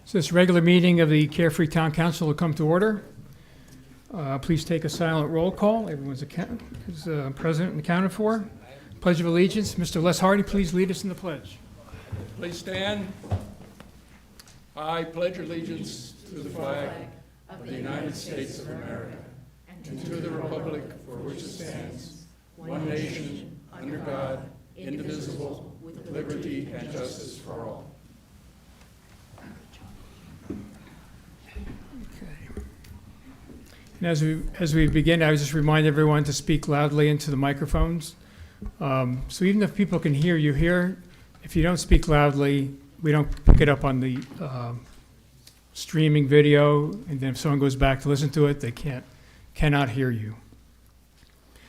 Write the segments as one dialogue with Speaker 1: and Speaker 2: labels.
Speaker 1: So this regular meeting of the Carefree Town Council will come to order. Please take a silent roll call. Everyone's present and accounted for. Pledge of Allegiance. Mr. Les Hardy, please lead us in the pledge.
Speaker 2: Please stand. I pledge allegiance to the flag of the United States of America and to the republic for which it stands, one nation, under God, indivisible, with liberty and justice for all.
Speaker 1: And as we begin, I would just remind everyone to speak loudly into the microphones. So even if people can hear you here, if you don't speak loudly, we don't pick it up on the streaming video, and then if someone goes back to listen to it, they cannot hear you.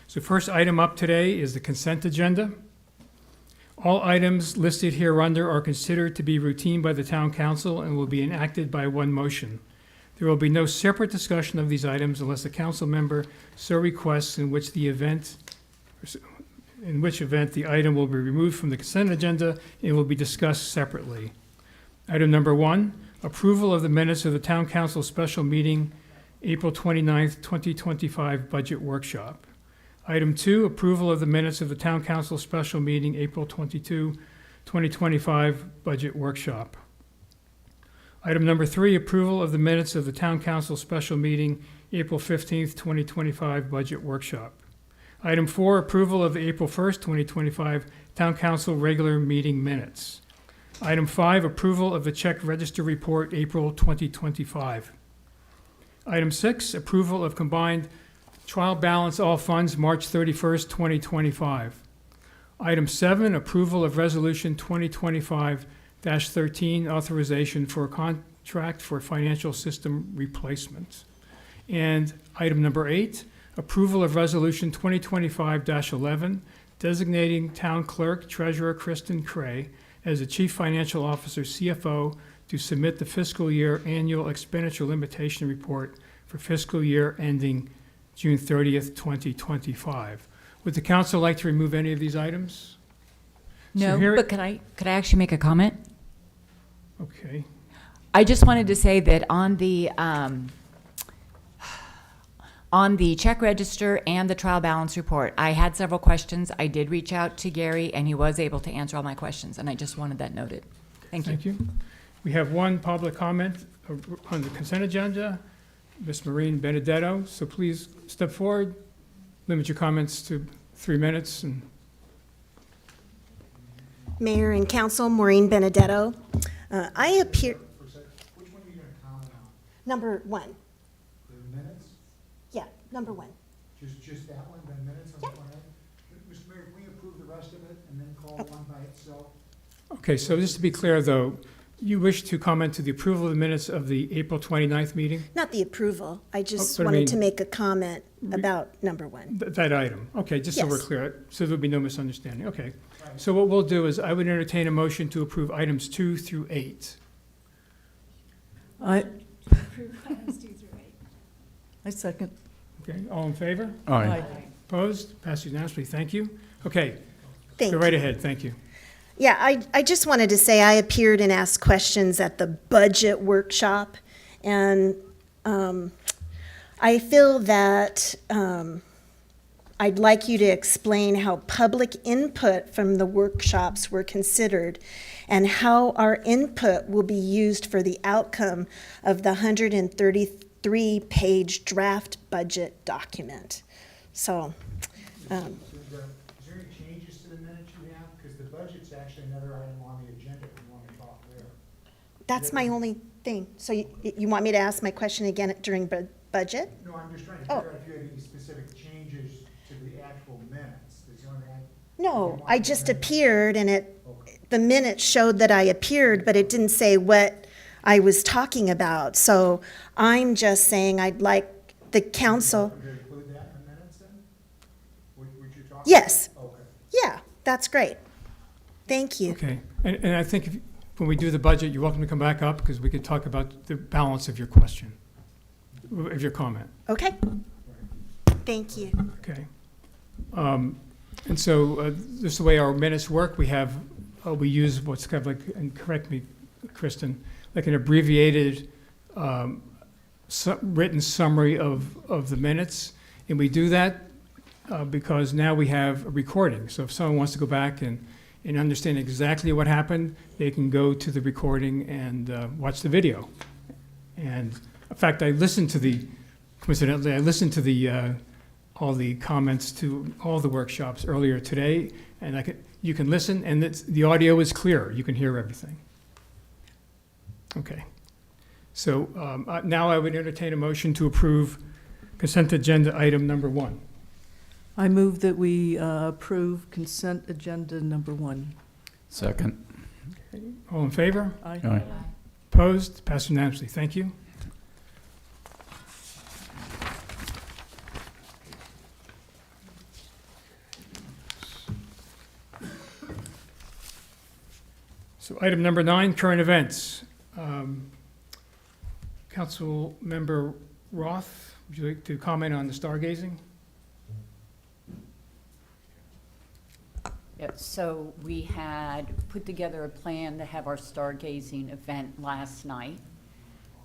Speaker 1: So first item up today is the consent agenda. All items listed hereunder are considered to be routine by the town council and will be enacted by one motion. There will be no separate discussion of these items unless a council member so requests, in which event the item will be removed from the consent agenda and will be discussed separately. Item number 1, approval of the minutes of the town council special meeting, April 29th, 2025 budget workshop. Item 2, approval of the minutes of the town council special meeting, April 22, 2025 budget workshop. Item number 3, approval of the minutes of the Town Council special meeting, April 15th, 2025 budget workshop. Item 4, approval of the April 1st, 2025 Town Council regular meeting minutes. Item 5, approval of the check register report, April 2025. Item 6, approval of combined trial balance all funds, March 31st, 2025. Item 7, approval of resolution 2025-13, authorization for a contract for financial system replacement. And item number 8, approval of resolution 2025-11, designating town clerk treasurer Kristen Cray as the chief financial officer CFO to submit the fiscal year annual expenditure limitation report for fiscal year ending June 30th, 2025. Would the council like to remove any of these items?
Speaker 3: No,
Speaker 1: So
Speaker 3: but could I actually make a comment?
Speaker 1: Okay.
Speaker 3: I just wanted to say that on the check register and the trial balance report, I had several questions. I did reach out to Gary, and he was able to answer all my questions, and I just wanted that noted. Thank you.
Speaker 1: Thank you. We have one public comment on the consent agenda, Ms. Maureen Benedetto. So please step forward, limit your comments to 3 minutes. And
Speaker 4: Mayor and Council, Maureen Benedetto. I appear,
Speaker 5: Which one are you going to comment on?
Speaker 4: number 1.
Speaker 5: The minutes?
Speaker 4: Yeah, number 1.
Speaker 5: Just that one, the minutes on the front end? Mr. Mayor, can we approve the rest of it and then call one by itself?
Speaker 1: Okay, so just to be clear, though, you wish to comment to the approval of the minutes of the April 29th meeting?
Speaker 4: Not the approval. I just
Speaker 1: but I
Speaker 4: wanted
Speaker 1: mean-
Speaker 4: to make a comment about number 1.
Speaker 1: That item. Okay, just so we're
Speaker 4: Yes.
Speaker 1: clear, so there'll be no misunderstanding. Okay. So what we'll do is I would entertain a motion to approve items 2 through 8.
Speaker 6: I second.
Speaker 1: Okay, all in favor?
Speaker 6: Aye.
Speaker 1: Opposed? Passed unanimously. Thank you. Okay,
Speaker 4: Thank
Speaker 1: go
Speaker 4: you.
Speaker 1: right ahead. Thank you.
Speaker 4: Yeah, I just wanted to say I appeared and asked questions at the budget workshop, and I feel that I'd like you to explain how public input from the workshops were considered and how our input will be used for the outcome of the 133-page draft budget document. So,
Speaker 5: Is there any changes to the minutes you have? Because the budget's actually another item on the agenda if you want to talk there.
Speaker 4: that's my only thing. So you want me to ask my question again during budget?
Speaker 5: No, I'm just trying to
Speaker 4: Oh.
Speaker 5: figure out if you had any specific changes to the actual minutes. Is there any?
Speaker 4: No, I just appeared and
Speaker 5: Okay.
Speaker 4: the minutes showed that I appeared, but it didn't say what I was talking about. So I'm just saying I'd like the council,
Speaker 5: Would you include that in the minutes then? Would you talk?
Speaker 4: yes,
Speaker 5: Okay.
Speaker 4: yeah, that's great. Thank you.
Speaker 1: Okay, and I think when we do the budget, you're welcome to come back up because we could talk about the balance of your question, of your comment.
Speaker 4: Okay. Thank you.
Speaker 1: Okay. And so this is the way our minutes work. We use what's kind of like, and correct me, Kristen, like an abbreviated written summary of the minutes. And we do that because now we have a recording. So if someone wants to go back and understand exactly what happened, they can go to the recording and watch the video. And in fact, coincidentally, I listened to all the comments to all the workshops earlier today, and you can listen, and the audio is clear. You can hear everything. Okay. So now I would entertain a motion to approve consent agenda item number 1.
Speaker 6: I move that we approve consent agenda number 1.
Speaker 7: Second.
Speaker 1: All in favor?
Speaker 6: Aye.
Speaker 7: Aye.
Speaker 1: Opposed? Passed unanimously. Thank you. So item number 9, current events. Council Member Roth, would you like to comment on the stargazing?
Speaker 8: Yeah, so we had put together a plan to have our stargazing event last night.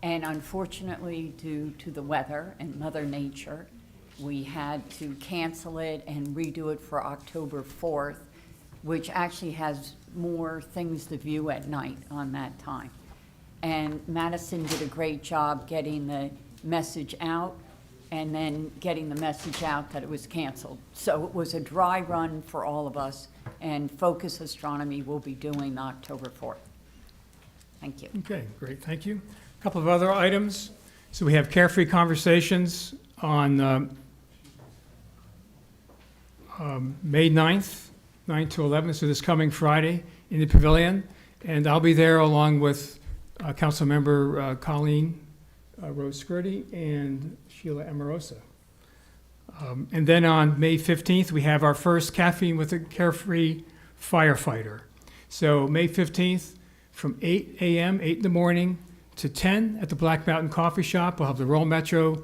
Speaker 8: And unfortunately, due to the weather and Mother Nature, we had to cancel it and redo it for October 4th, which actually has more things to view at night on that time. And Madison did a great job getting the message out and then getting the message out that it was canceled. So it was a dry run for all of us, and Focus Astronomy will be doing October 4th. Thank you.
Speaker 1: Okay, great, thank you. A couple of other items. So we have Carefree Conversations on May 9th, 9 to 11, so this coming Friday in the pavilion. And I'll be there along with Councilmember Colleen Rose Skirty and Sheila Amorosa. And then on May 15th, we have our first Caffeine with a Carefree Firefighter. So May 15th, from 8 a.m., 8 in the morning, to 10 at the Black Mountain Coffee Shop. We'll have the Roll Metro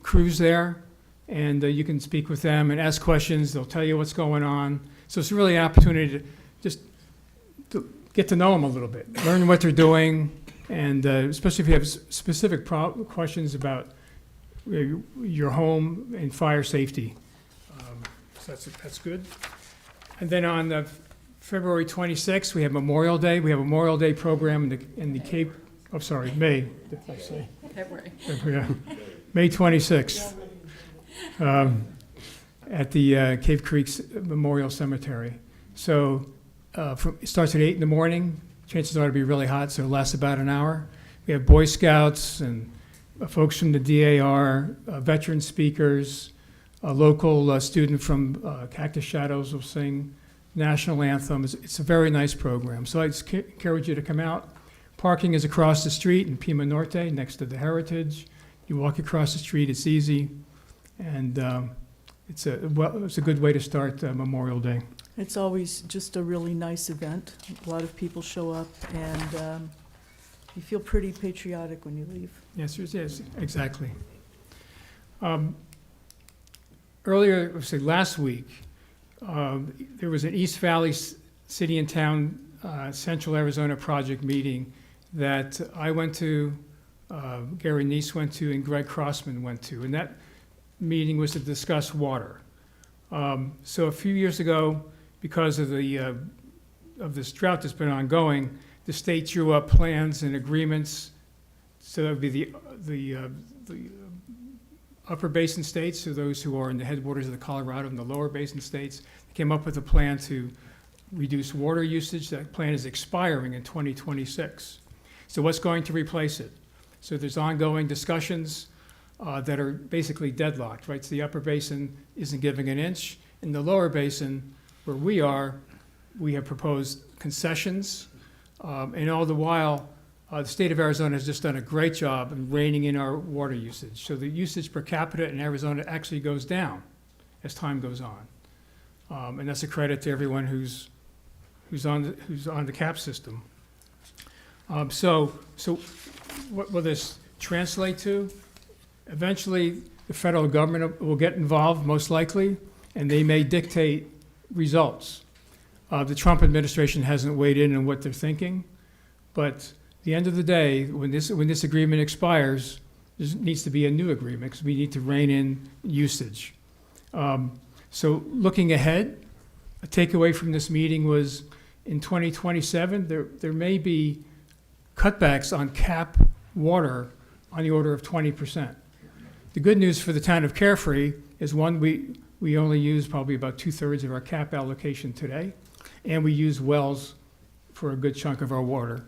Speaker 1: crews there, and you can speak with them and ask questions. They'll tell you what's going on. So it's really an opportunity to just to get to know them a little bit, learn what they're doing, and especially if you have specific questions about your home and fire safety. So that's good. And then on February 26th, we have Memorial Day. We have a Memorial Day program in the Cape, May, did I say?
Speaker 8: February.
Speaker 1: Yeah. May 26th, at the Cave Creek Memorial Cemetery. So it starts at 8 in the morning. Chances are to be really hot, so it lasts about an hour. We have Boy Scouts and folks from the DAR, veteran speakers, a local student from Cactus Shadows will sing national anthem. It's a very nice program. So I just encourage you to come out. Parking is across the street in Pima Norte, next to the Heritage. You walk across the street, it's easy. And it's a good way to start Memorial Day.
Speaker 6: It's always just a really nice event. A lot of people show up, and you feel pretty patriotic when you leave.
Speaker 1: Yes, exactly. Earlier, last week, there was an East Valley City and Town Central Arizona Project meeting that I went to, Gary Neese went to, and Greg Crossman went to. And that meeting was to discuss water. So a few years ago, because of this drought that's been ongoing, the state drew up plans and agreements. So that would be the upper basin states, so those who are in the headwaters of the Colorado, and the lower basin states, came up with a plan to reduce water usage. That plan is expiring in 2026. So what's going to replace it? So there's ongoing discussions that are basically deadlocked, right? So the upper basin isn't giving an inch. In the lower basin, where we are, we have proposed concessions. And all the while, the state of Arizona has just done a great job in reining in our water usage. So the usage per capita in Arizona actually goes down as time goes on. And that's a credit to everyone who's on the CAP system. So what will this translate to? Eventually, the federal government will get involved, most likely, and they may dictate results. The Trump administration hasn't weighed in on what they're thinking, but the end of the day, when this agreement expires, there needs to be a new agreement because we need to rein in usage. So looking ahead, a takeaway from this meeting was in 2027, there may be cutbacks on cap water on the order of 20%. The good news for the town of Carefree is, one, we only use probably about 2/3 of our cap allocation today, and we use wells for a good chunk of our water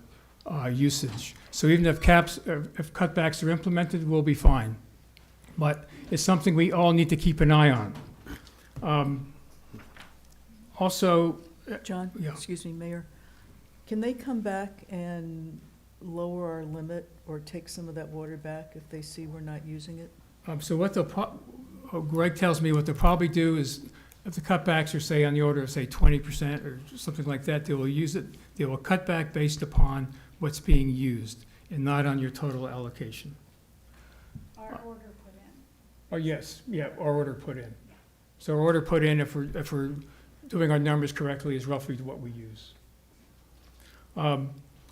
Speaker 1: usage. So even if cutbacks are implemented, we'll be fine. But it's something we all need to keep an eye on. Also,
Speaker 6: John,
Speaker 1: Yeah.
Speaker 6: excuse me, Mayor, can they come back and lower our limit or take some of that water back if they see we're not using it?
Speaker 1: so what Greg tells me what they'll probably do is, if the cutbacks are, say, on the order of, say, 20% or something like that, they will cut back based upon what's being used and not on your total allocation.
Speaker 7: Our order put in.
Speaker 1: Oh, yes, yeah, our order put in. So our order put in, if we're doing our numbers correctly, is roughly what we use.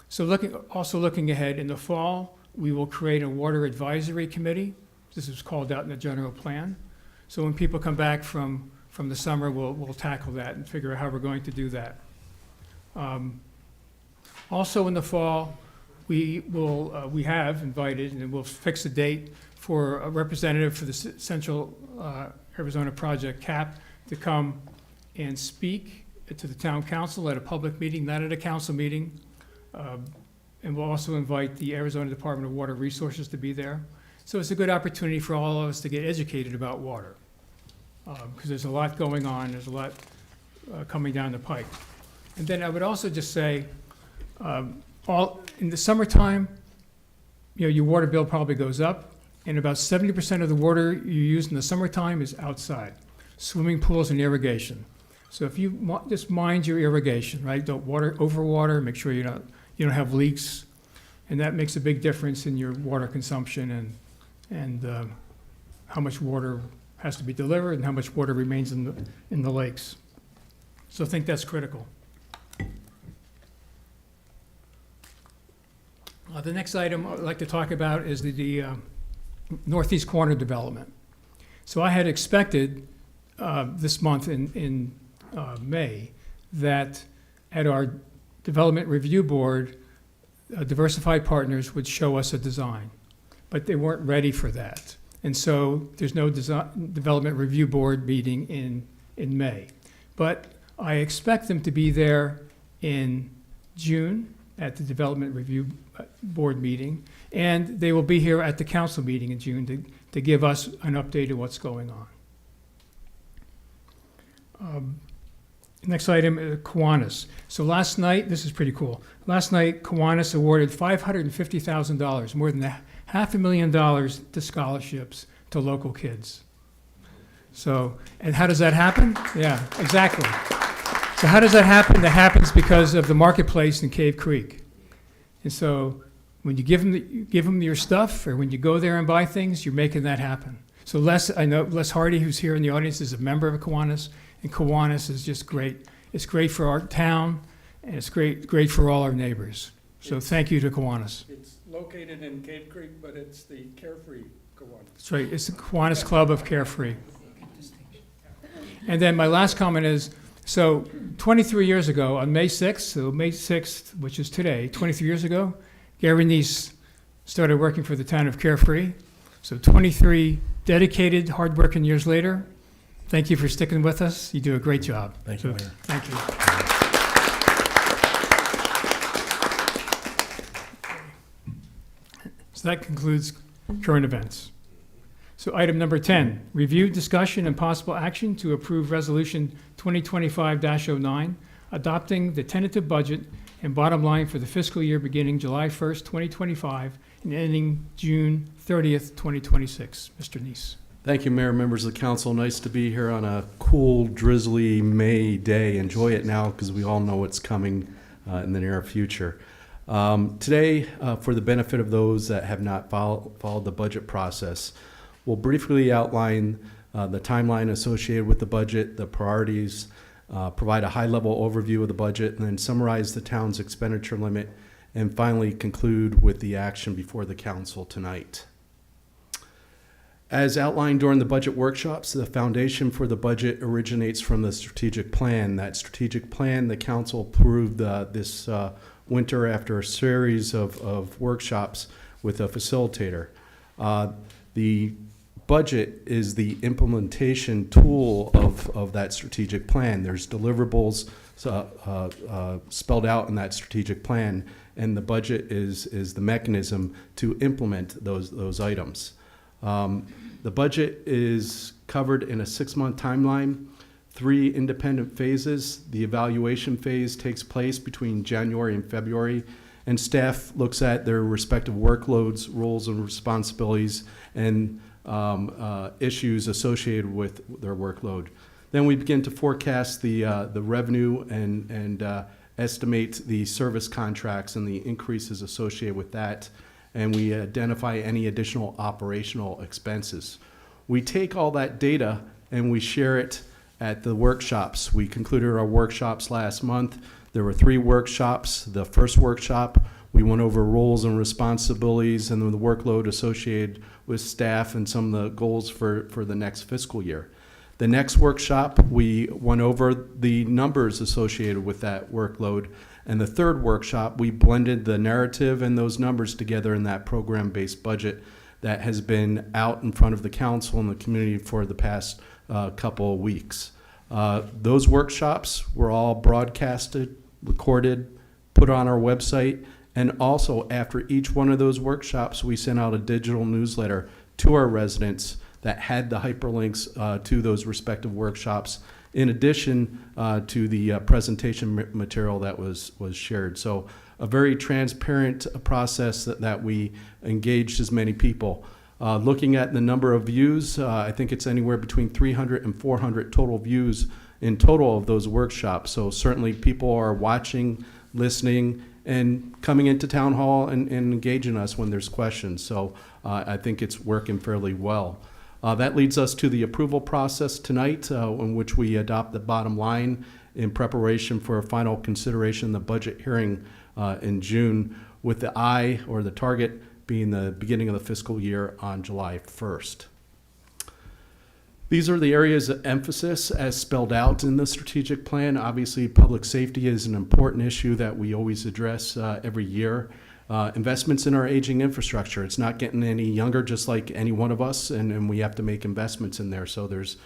Speaker 1: So looking ahead, in the fall, we will create a water advisory committee. This is called out in the general plan. So when people come back from the summer, we'll tackle that and figure out how we're going to do that. Also in the fall, we have invited, and we'll fix a date for a representative for the Central Arizona Project, CAP, to come and speak to the town council at a public meeting, not at a council meeting. And we'll also invite the Arizona Department of Water Resources to be there. So it's a good opportunity for all of us to get educated about water, because there's a lot going on, there's a lot coming down the pike. And then I would also just say, in the summertime, your water bill probably goes up, and about 70% of the water you use in the summertime is outside, swimming pools and irrigation. So if you just mind your irrigation, right? Don't overwater, make sure you don't have leaks, and that makes a big difference in your water consumption and how much water has to be delivered and how much water remains in the lakes. So I think that's critical. The next item I'd like to talk about is the Northeast Corner development. So I had expected this month in May that at our development review board, Diversified Partners would show us a design, but they weren't ready for that. And so there's no development review board meeting in May. But I expect them to be there in June at the development review board meeting, and they will be here at the council meeting in June to give us an update of what's going on. Next item, Kiwanis. So last night, this is pretty cool. Last night, Kiwanis awarded $550,000, more than $500,000 to scholarships to local kids. So, and how does that happen? Yeah, exactly. So how does that happen? That happens because of the marketplace in Cave Creek. And so when you give them your stuff, or when you go there and buy things, you're making that happen. So I know Les Hardy, who's here in the audience, is a member of Kiwanis, and Kiwanis is just great. It's great for our town, and it's great for all our neighbors. So thank you to Kiwanis.
Speaker 2: It's located in Cave Creek, but it's the Carefree Kiwanis.
Speaker 1: That's right, it's the Kiwanis Club of Carefree. And then my last comment is, so 23 years ago, on May 6th, which is today, 23 years ago, Gary Neese started working for the town of Carefree. So 23 dedicated, hard-working years later, thank you for sticking with us. You do a great job.
Speaker 9: Thank you, Mayor.
Speaker 1: Thank you. So that concludes current events. So item number 10, review, discussion, and possible action to approve Resolution 2025-09, adopting the tentative budget and bottom line for the fiscal year beginning July 1st, 2025, and ending June 30th, 2026. Mr. Neese.
Speaker 9: Thank you, Mayor, members of the council. Nice to be here on a cool, drizzly May day. Enjoy it now because we all know what's coming in the near future. Today, for the benefit of those that have not followed the budget process, we'll briefly outline the timeline associated with the budget, the priorities, provide a high-level overview of the budget, and then summarize the town's expenditure limit and finally conclude with the action before the council tonight. As outlined during the budget workshops, the foundation for the budget originates from the strategic plan. That strategic plan the council approved this winter after a series of workshops with a facilitator. The budget is the implementation tool of that strategic plan. There's deliverables spelled out in that strategic plan, and the budget is the mechanism to implement those items. The budget is covered in a 6-month timeline, 3 independent phases. The evaluation phase takes place between January and February, and staff looks at their respective workloads, roles, and responsibilities, and issues associated with their workload. Then we begin to forecast the revenue and estimate the service contracts and the increases associated with that, and we identify any additional operational expenses. We take all that data and we share it at the workshops. We concluded our workshops last month. There were 3 workshops. The first workshop, we went over roles and responsibilities and the workload associated with staff and some of the goals for the next fiscal year. The next workshop, we went over the numbers associated with that workload. And the third workshop, we blended the narrative and those numbers together in that program-based budget that has been out in front of the council and the community for the past couple of weeks. Those workshops were all broadcasted, recorded, put on our website, and also after each one of those workshops, we sent out a digital newsletter to our residents that had the hyperlinks to those respective workshops, in addition to the presentation material that was shared. So a very transparent process that we engaged as many people. Looking at the number of views, I think it's anywhere between 300 and 400 total views in total of those workshops. So certainly people are watching, listening, and coming into town hall and engaging us when there's questions. So I think it's working fairly well. That leads us to the approval process tonight, in which we adopt the bottom line in preparation for a final consideration, the budget hearing in June, with the the target being the beginning of the fiscal year on July 1st. These are the areas of emphasis as spelled out in the strategic plan. Obviously, public safety is an important issue that we always address every year. Investments in our aging infrastructure. It's not getting any younger, just like any one of us, and we have to make investments in there. So there's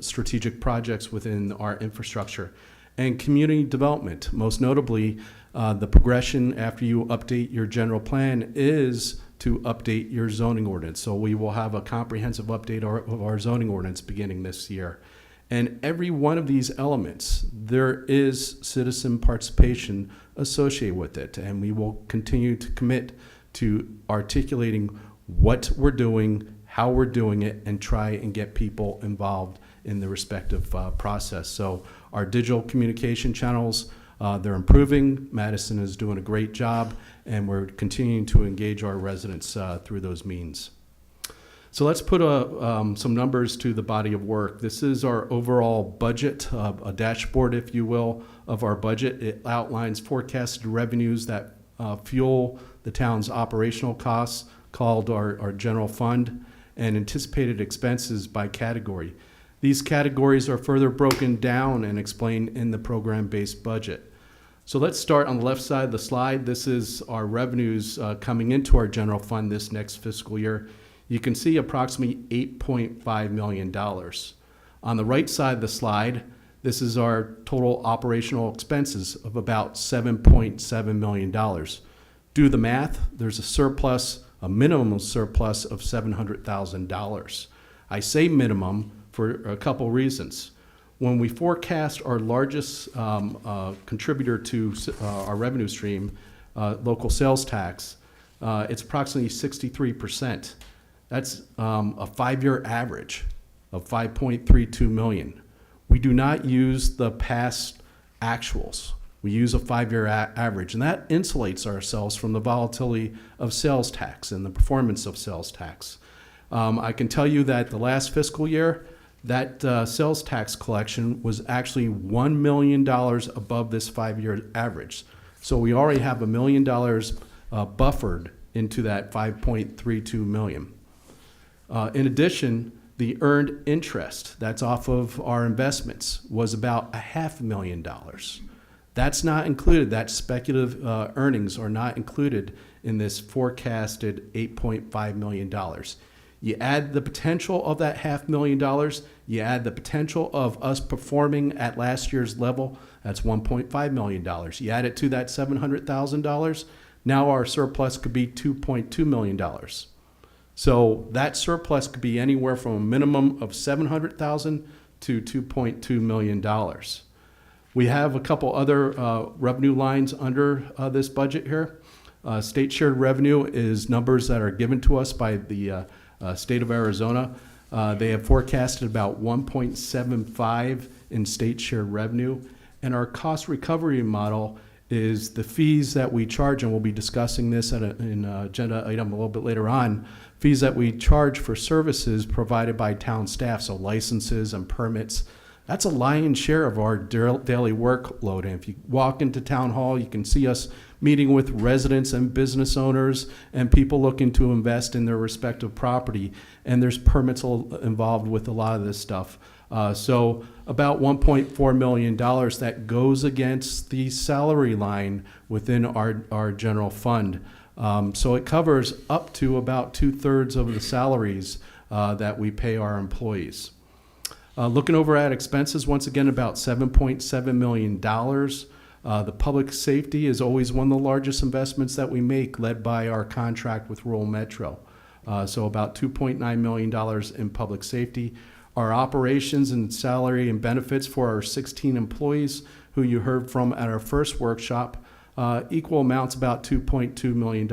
Speaker 9: strategic projects within our infrastructure. And community development, most notably, the progression after you update your general plan is to update your zoning ordinance. So we will have a comprehensive update of our zoning ordinance beginning this year. And every one of these elements, there is citizen participation associated with it. And we will continue to commit to articulating what we're doing, how we're doing it, and try and get people involved in the respective process. So our digital communication channels, they're improving. Madison is doing a great job, and we're continuing to engage our residents through those means. So let's put some numbers to the body of work. This is our overall budget, a dashboard, if you will, of our budget. It outlines forecasted revenues that fuel the town's operational costs, called our general fund, and anticipated expenses by category. These categories are further broken down and explained in the program-based budget. So let's start on the left side of the slide. This is our revenues coming into our general fund this next fiscal year. You can see approximately $8.5 million. On the right side of the slide, this is our total operational expenses of about $7.7 million. Do the math, there's a surplus, a minimum surplus of $700,000. I say minimum for a couple reasons. When we forecast our largest contributor to our revenue stream, local sales tax, it's approximately 63%. That's a 5-year average of $5.32 million. We do not use the past actuals. We use a 5-year average, and that insulates ourselves from the volatility of sales tax and the performance of sales tax. I can tell you that the last fiscal year, that sales tax collection was actually $1 million above this 5-year average. So we already have $1 million buffered into that 5.32 million. In addition, the earned interest that's off of our investments was about $500,000. That's not included. That speculative earnings are not included in this forecasted $8.5 million. You add the potential of that $500,000, you add the potential of us performing at last year's level, that's $1.5 million. You add it to that $700,000, now our surplus could be $2.2 million. So that surplus could be anywhere from a minimum of $700,000 to $2.2 million. We have a couple other revenue lines under this budget here. State shared revenue is numbers that are given to us by the state of Arizona. They have forecasted about 1.75 in state shared revenue. And our cost recovery model is the fees that we charge, and we'll be discussing this in an agenda item a little bit later on, fees that we charge for services provided by town staff, so licenses and permits. That's a lion's share of our daily workload. And if you walk into town hall, you can see us meeting with residents and business owners and people looking to invest in their respective property. And there's permits involved with a lot of this stuff. So about $1.4 million that goes against the salary line within our general fund. So it covers up to about 2/3 of the salaries that we pay our employees. Looking over at expenses, once again, about $7.7 million. The public safety is always one of the largest investments that we make, led by our contract with Rural Metro. So about $2.9 million in public safety. Our operations and salary and benefits for our 16 employees, who you heard from at our first workshop, equal amounts, about $2.2 million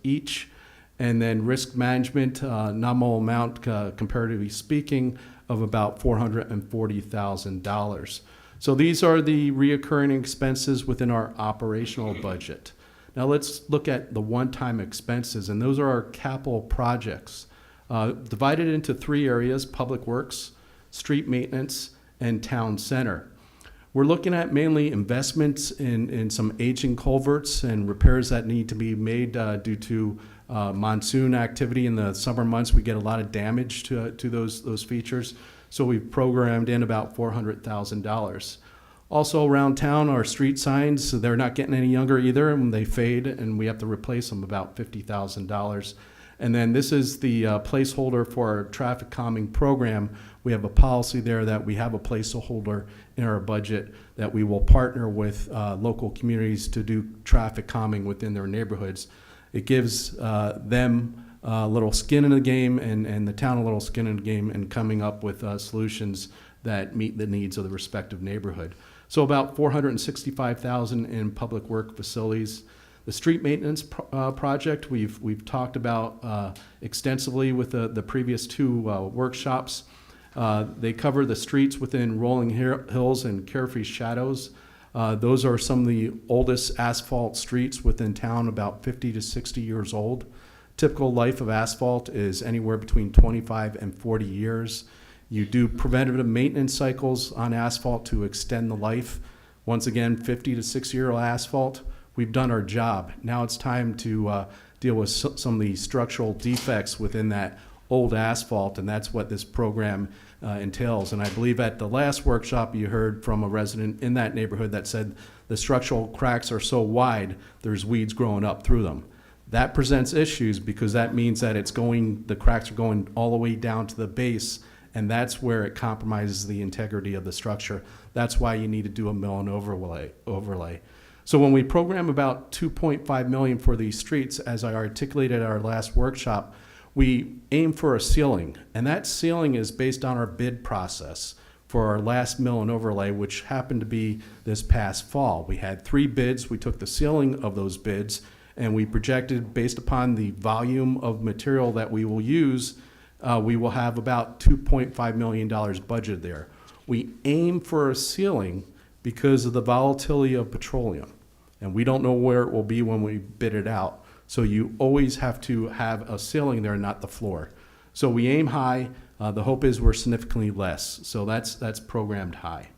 Speaker 9: each. And then risk management, nominal amount, comparatively speaking, of about $440,000. So these are the reoccurring expenses within our operational budget. Now let's look at the one-time expenses, and those are our capital projects, divided into 3 areas: public works, street maintenance, and town center. We're looking at mainly investments in some aging culverts and repairs that need to be made due to monsoon activity. In the summer months, we get a lot of damage to those features. So we've programmed in about $400,000. Also around town, our street signs, so they're not getting any younger either, and they fade, and we have to replace them, about $50,000. And then this is the placeholder for our traffic calming program. We have a policy there that we have a placeholder in our budget that we will partner with local communities to do traffic calming within their neighborhoods. It gives them a little skin in the game and the town a little skin in the game in coming up with solutions that meet the needs of the respective neighborhood. So about $465,000 in public work facilities. The street maintenance project we've talked about extensively with the previous 2 workshops. They cover the streets within Rolling Hills and Carefree Shadows. Those are some of the oldest asphalt streets within town, about 50 to 60 years old. Typical life of asphalt is anywhere between 25 and 40 years. You do preventative maintenance cycles on asphalt to extend the life. Once again, 50 to 60-year-old asphalt, we've done our job. Now it's time to deal with some of the structural defects within that old asphalt, and that's what this program entails. And I believe at the last workshop you heard from a resident in that neighborhood that said the structural cracks are so wide, there's weeds growing up through them. That presents issues because that means that the cracks are going all the way down to the base, and that's where it compromises the integrity of the structure. That's why you need to do a mill and overlay. So when we program about $2.5 million for these streets, as I articulated at our last workshop, we aim for a ceiling, and that ceiling is based on our bid process for our last mill and overlay, which happened to be this past fall. We had 3 bids. We took the ceiling of those bids, and we projected, based upon the volume of material that we will use, we will have about $2.5 million budgeted there. We aim for a ceiling because of the volatility of petroleum, and we don't know where it will be when we bid it out. So you always have to have a ceiling there, not the floor. So we aim high. The hope is we're significantly less. So that's programmed high.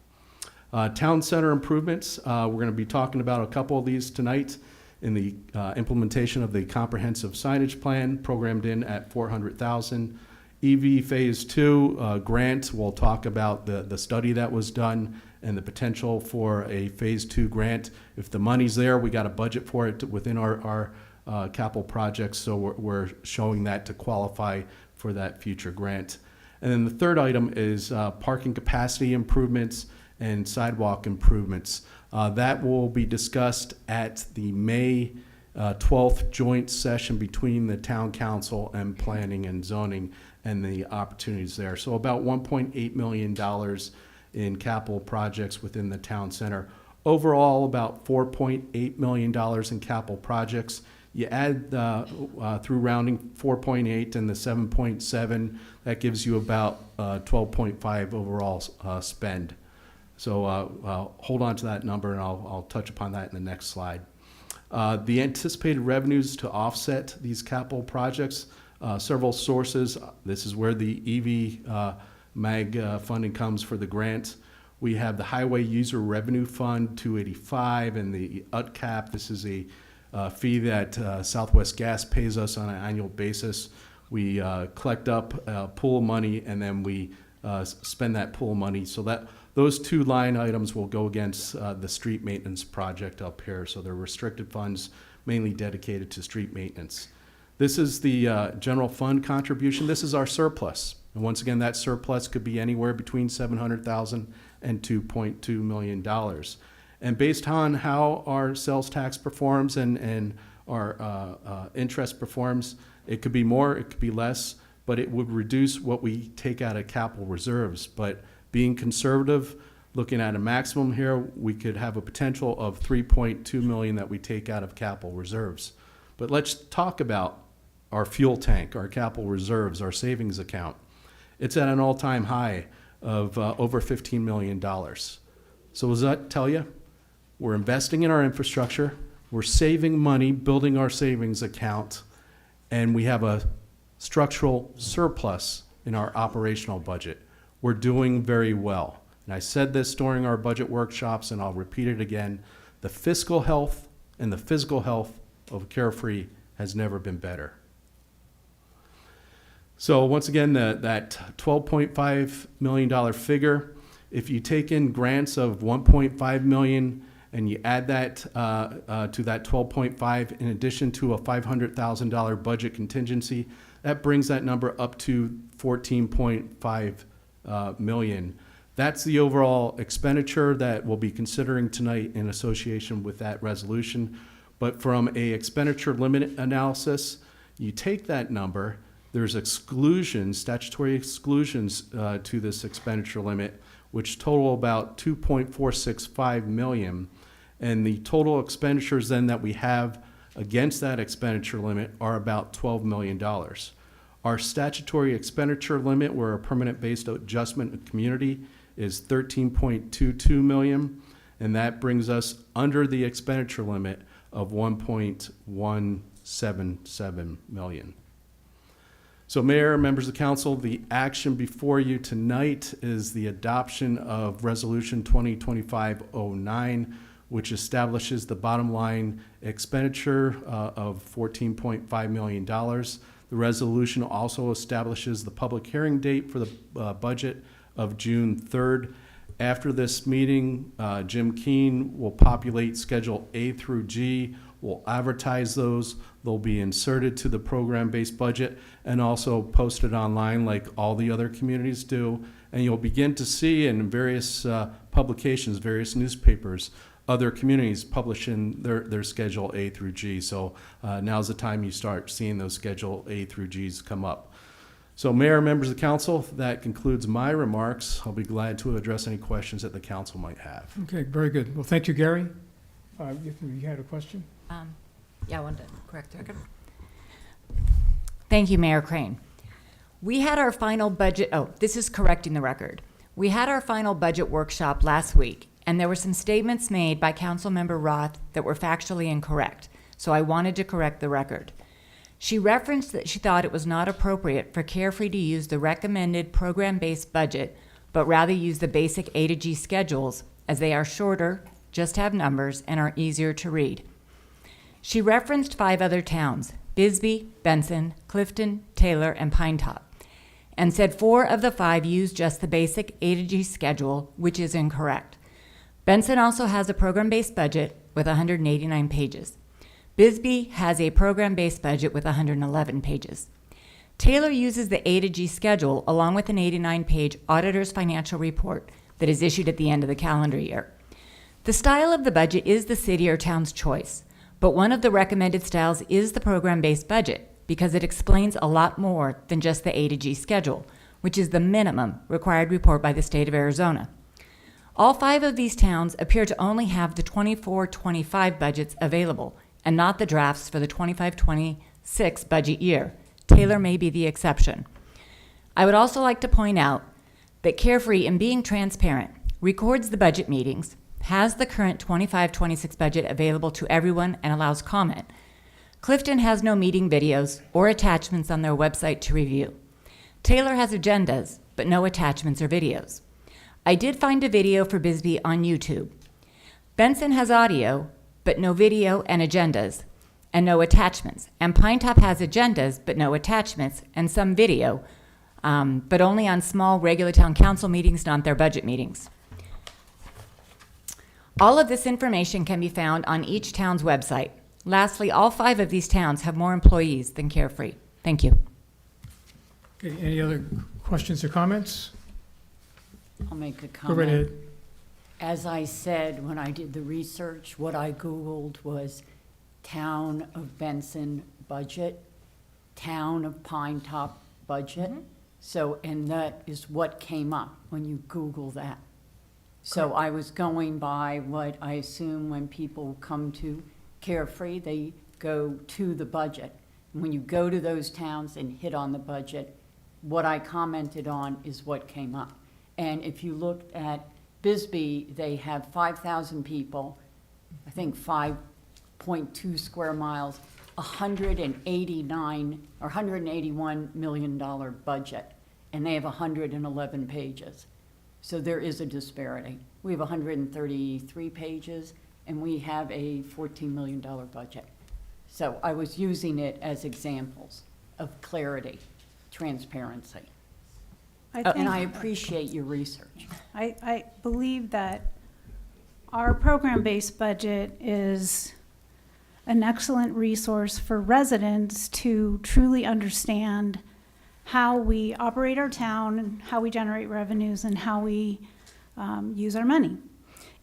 Speaker 9: Town center improvements, we're going to be talking about a couple of these tonight in the implementation of the comprehensive signage plan programmed in at $400,000. EV Phase 2 grant, we'll talk about the study that was done and the potential for a Phase 2 grant. If the money's there, we got a budget for it within our capital projects, so we're showing that to qualify for that future grant. And then the third item is parking capacity improvements and sidewalk improvements. That will be discussed at the May 12th joint session between the town council and planning and zoning and the opportunities there. So about $1.8 million in capital projects within the town center. Overall, about $4.8 million in capital projects. You add through rounding 4.8 and the 7.7, that gives you about 12.5 overall spend. So hold on to that number, and I'll touch upon that in the next slide. The anticipated revenues to offset these capital projects, several sources. This is where the EV MAG funding comes for the grant. We have the Highway User Revenue Fund 285 and the UTCAP. This is a fee that Southwest Gas pays us on an annual basis. We collect up a pool of money, and then we spend that pool of money. So that those two line items will go against the street maintenance project up here. So they're restricted funds mainly dedicated to street maintenance. This is the general fund contribution. This is our surplus. And once again, that surplus could be anywhere between $700,000 and $2.2 million. And based on how our sales tax performs and our interest performs, it could be more, it could be less, but it would reduce what we take out of capital reserves. But being conservative, looking at a maximum here, we could have a potential of $3.2 million that we take out of capital reserves. But let's talk about our fuel tank, our capital reserves, our savings account. It's at an all-time high of over $15 million. So what does that tell you? We're investing in our infrastructure, we're saving money, building our savings account, and we have a structural surplus in our operational budget. We're doing very well. And I said this during our budget workshops, and I'll repeat it again. The fiscal health and the physical health of Carefree has never been better. So once again, that $12.5 million figure, if you take in grants of $1.5 million and you add that to that 12.5 in addition to a $500,000 budget contingency, that brings that number up to 14.5 million. That's the overall expenditure that we'll be considering tonight in association with that resolution. But from a expenditure limit analysis, you take that number, there's exclusions, statutory exclusions to this expenditure limit, which total about 2.465 million. And the total expenditures then that we have against that expenditure limit are about $12 million. Our statutory expenditure limit, where a permanent-based adjustment community, is 13.22 million, and that brings us under the expenditure limit of 1.177 million. So Mayor, members of council, the action before you tonight is the adoption of Resolution 2025-09, which establishes the bottom line expenditure of $14.5 million. The resolution also establishes the public hearing date for the budget of June 3rd. After this meeting, Jim Keene will populate Schedule A through G. We'll advertise those. They'll be inserted to the program-based budget and also posted online like all the other communities do. And you'll begin to see in various publications, various newspapers, other communities publishing their Schedule A through G. So now's the time you start seeing those Schedule A through Gs come up. So Mayor, members of council, that concludes my remarks. I'll be glad to address any questions that the council might have.
Speaker 1: Okay, very good. Well, thank you, Gary. You had a question?
Speaker 3: Yeah, I wanted to correct the record. Thank you, Mayor Crane. We had our final budget, this is correcting the record. We had our final budget workshop last week, and there were some statements made by Councilmember Roth that were factually incorrect, so I wanted to correct the record. She referenced that she thought it was not appropriate for Carefree to use the recommended program-based budget, but rather use the basic A to G schedules as they are shorter, just have numbers, and are easier to read. She referenced 5 other towns, Bisbee, Benson, Clifton, Taylor, and Pine Top, and said 4 of the 5 use just the basic A to G schedule, which is incorrect. Benson also has a program-based budget with 189 pages. Bisbee has a program-based budget with 111 pages. Taylor uses the A to G schedule along with an 89-page auditor's financial report that is issued at the end of the calendar year. The style of the budget is the city or town's choice, but one of the recommended styles is the program-based budget because it explains a lot more than just the A to G schedule, which is the minimum required report by the state of Arizona. All 5 of these towns appear to only have the 24-25 budgets available and not the drafts for the 25-26 budget year. Taylor may be the exception. I would also like to point out that Carefree, in being transparent, records the budget meetings, has the current 25-26 budget available to everyone, and allows comment. Clifton has no meeting videos or attachments on their website to review. Taylor has agendas, but no attachments or videos. I did find a video for Bisbee on YouTube. Benson has audio, but no video and agendas, and no attachments. And Pine Top has agendas, but no attachments, and some video, but only on small regular town council meetings, not their budget meetings. All of this information can be found on each town's website. Lastly, all 5 of these towns have more employees than Carefree. Thank you.
Speaker 1: Okay, any other questions or comments?
Speaker 8: I'll make a
Speaker 1: Go right ahead.
Speaker 8: comment. As I said, when I did the research, what I Googled was Town of Benson budget, Town of Pine Top budget. So, and that is what came up when you Google that. So I was going by what I assume when people come to Carefree, they go to the budget. And when you go to those towns and hit on the budget, what I commented on is what came up. And if you looked at Bisbee, they have 5,000 people, I think 5.2 square miles, 189 or $181 million budget, and they have 111 pages. So there is a disparity. We have 133 pages, and we have a $14 million budget. So I was using it as examples of clarity, transparency. And I appreciate your research.
Speaker 7: I believe that our program-based budget is an excellent resource for residents to truly understand how we operate our town, how we generate revenues, and how we use our money.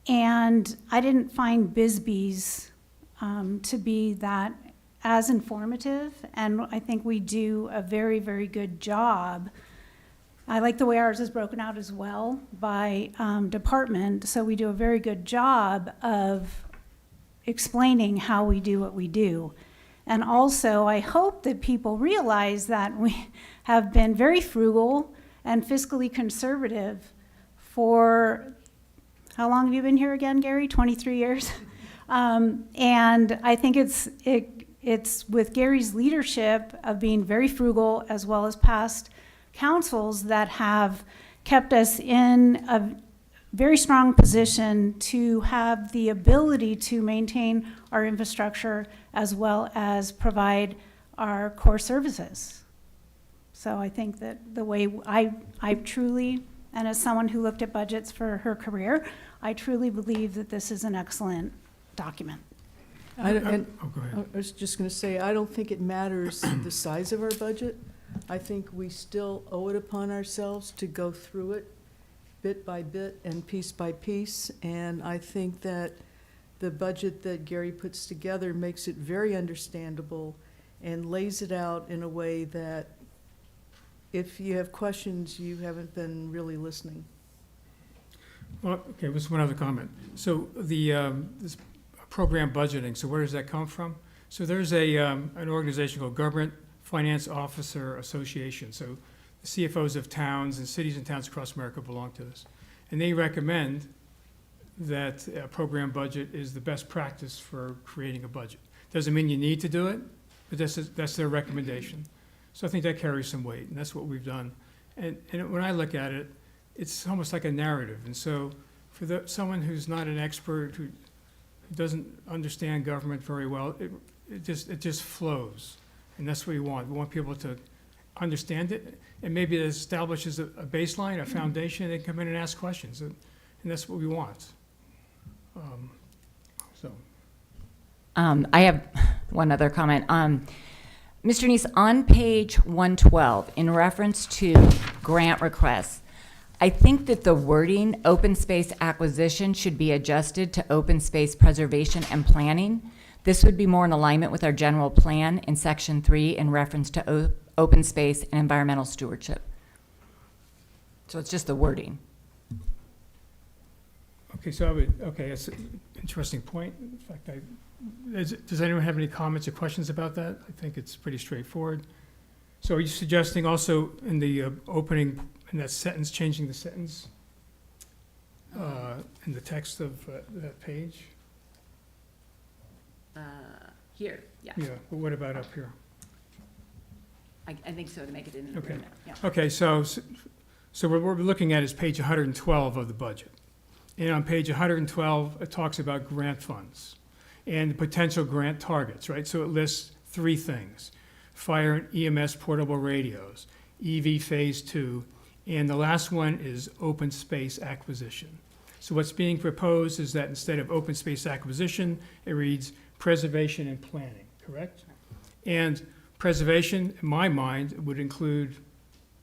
Speaker 7: And I didn't find Bisbee's to be that as informative, and I think we do a very, very good job. I like the way ours is broken out as well by department, so we do a very good job of explaining how we do what we do. And also, I hope that people realize that we have been very frugal and fiscally conservative for, how long have you been here again, Gary? 23 years? And I think it's with Gary's leadership of being very frugal, as well as past councils, that have kept us in a very strong position to have the ability to maintain our infrastructure as well as provide our core services. So I think that the way I truly, and as someone who looked at budgets for her career, I truly believe that this is an excellent document.
Speaker 1: Go ahead.
Speaker 6: I was just going to say, I don't think it matters the size of our budget. I think we still owe it upon ourselves to go through it bit by bit and piece by piece. And I think that the budget that Gary puts together makes it very understandable and lays it out in a way that if you have questions, you haven't been really listening.
Speaker 1: Well, okay, just one other comment. So the this program budgeting, so where does that come from? So there's an organization called Government Finance Officer Association. So the CFOs of towns and cities and towns across America belong to this. And they recommend that a program budget is the best practice for creating a budget. Doesn't mean you need to do it, but that's their recommendation. So I think that carries some weight, and that's what we've done. And when I look at it, it's almost like a narrative. And so someone who's not an expert, who doesn't understand government very well, it just flows. And that's what we want. We want people to understand it, and maybe it establishes a baseline, a foundation, and they come in and ask questions, and that's what we want. So,
Speaker 3: I have one other comment. Mr. Neese, on page 112, in reference to grant requests, I think that the wording, open space acquisition, should be adjusted to open space preservation and planning. This would be more in alignment with our general plan in section 3 in reference to open space and environmental stewardship. So it's just the wording.
Speaker 1: okay, that's an interesting point. In fact, does anyone have any comments or questions about that? I think it's pretty straightforward. So are you suggesting also in the opening, in that sentence, changing the sentence in the text of that page?
Speaker 3: Here, yeah.
Speaker 1: Yeah, but what about up here?
Speaker 3: I think so, to make it in an
Speaker 1: Okay.
Speaker 3: agreement, yeah.
Speaker 1: Okay, so what we're looking at is page 112 of the budget. And on page 112, it talks about grant funds and potential grant targets, right? So it lists 3 things: fire and EMS portable radios, EV Phase 2, and the last one is open space acquisition. So what's being proposed is that instead of open space acquisition, it reads preservation and planning, correct? And preservation, in my mind, would include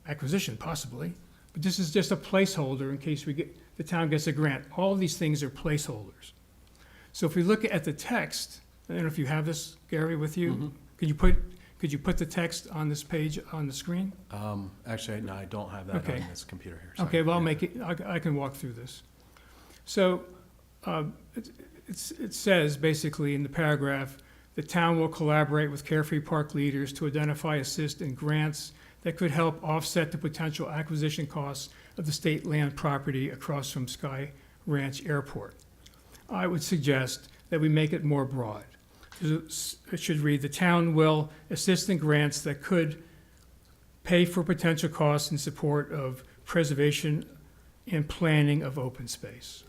Speaker 1: acquisition, possibly, but this is just a placeholder in case the town gets a grant. All of these things are placeholders. So if we look at the text, I don't know if you have this, Gary, with you? Could you put the text on this page on the screen?
Speaker 10: Actually, no, I don't have that
Speaker 1: Okay.
Speaker 10: on this computer here. Sorry.
Speaker 1: Okay, well, I'll
Speaker 10: Yeah.
Speaker 1: make it, I can walk through this. So, it says basically in the paragraph, the town will collaborate with Carefree Park leaders to identify, assist in grants that could help offset the potential acquisition costs of the state land property across from Sky Ranch Airport. I would suggest that we make it more broad. It should read, the town will assist in grants that could pay for potential costs in support of preservation and planning of open space.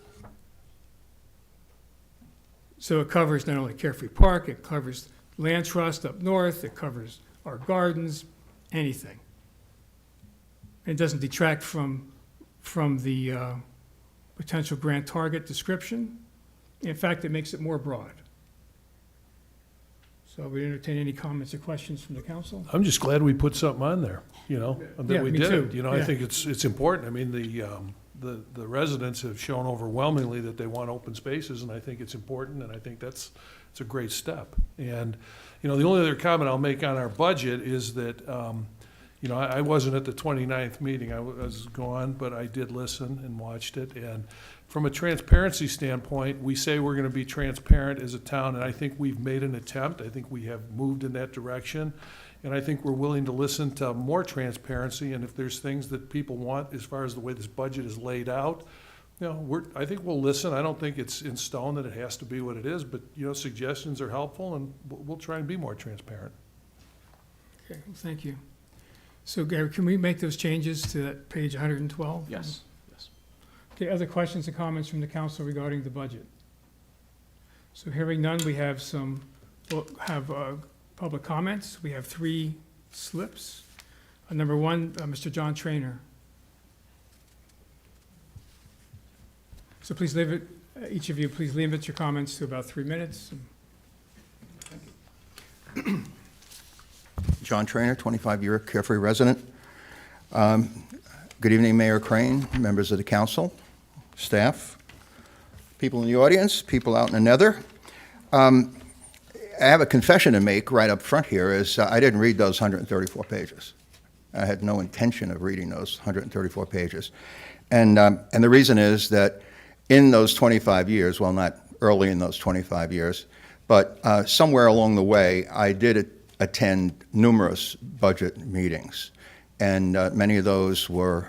Speaker 1: So it covers not only Carefree Park, it covers Land Trust up north, it covers our gardens, anything. It doesn't detract from the potential grant target description. In fact, it makes it more broad. So we entertain any comments or questions from the council?
Speaker 11: I'm just glad we put something on there,
Speaker 1: Yeah,
Speaker 11: that we
Speaker 1: me
Speaker 11: did
Speaker 1: too.
Speaker 11: it. I
Speaker 1: Yeah.
Speaker 11: think it's important. I mean, the residents have shown overwhelmingly that they want open spaces, and I think it's important, and I think it's a great step. And, the only other comment I'll make on our budget is that, I wasn't at the 29th meeting, I was gone, but I did listen and watched it. And from a transparency standpoint, we say we're gonna be transparent as a town, and I think we've made an attempt. I think we have moved in that direction. And I think we're willing to listen to more transparency, and if there's things that people want as far as the way this budget is laid out, I think we'll listen. I don't think it's in stone that it has to be what it is, but, suggestions are helpful, and we'll try and be more transparent.
Speaker 1: Okay, well, thank you. So Gary, can we make those changes to that page 112?
Speaker 10: Yes.
Speaker 1: Okay, other questions or comments from the council regarding the budget? So hearing none, we'll have public comments. We have 3 slips. Number 1, Mr. John Trainer. So please each of you, please limit your comments to about 3 minutes.
Speaker 12: John Trainer, 25-year Carefree resident. Good evening, Mayor Crane, members of the council, staff, people in the audience, people out in the nether. I have a confession to make right up front here, is I didn't read those 134 pages. I had no intention of reading those 134 pages. And the reason is that in those 25 years, well, not early in those 25 years, but somewhere along the way, I did attend numerous budget meetings. And many of those were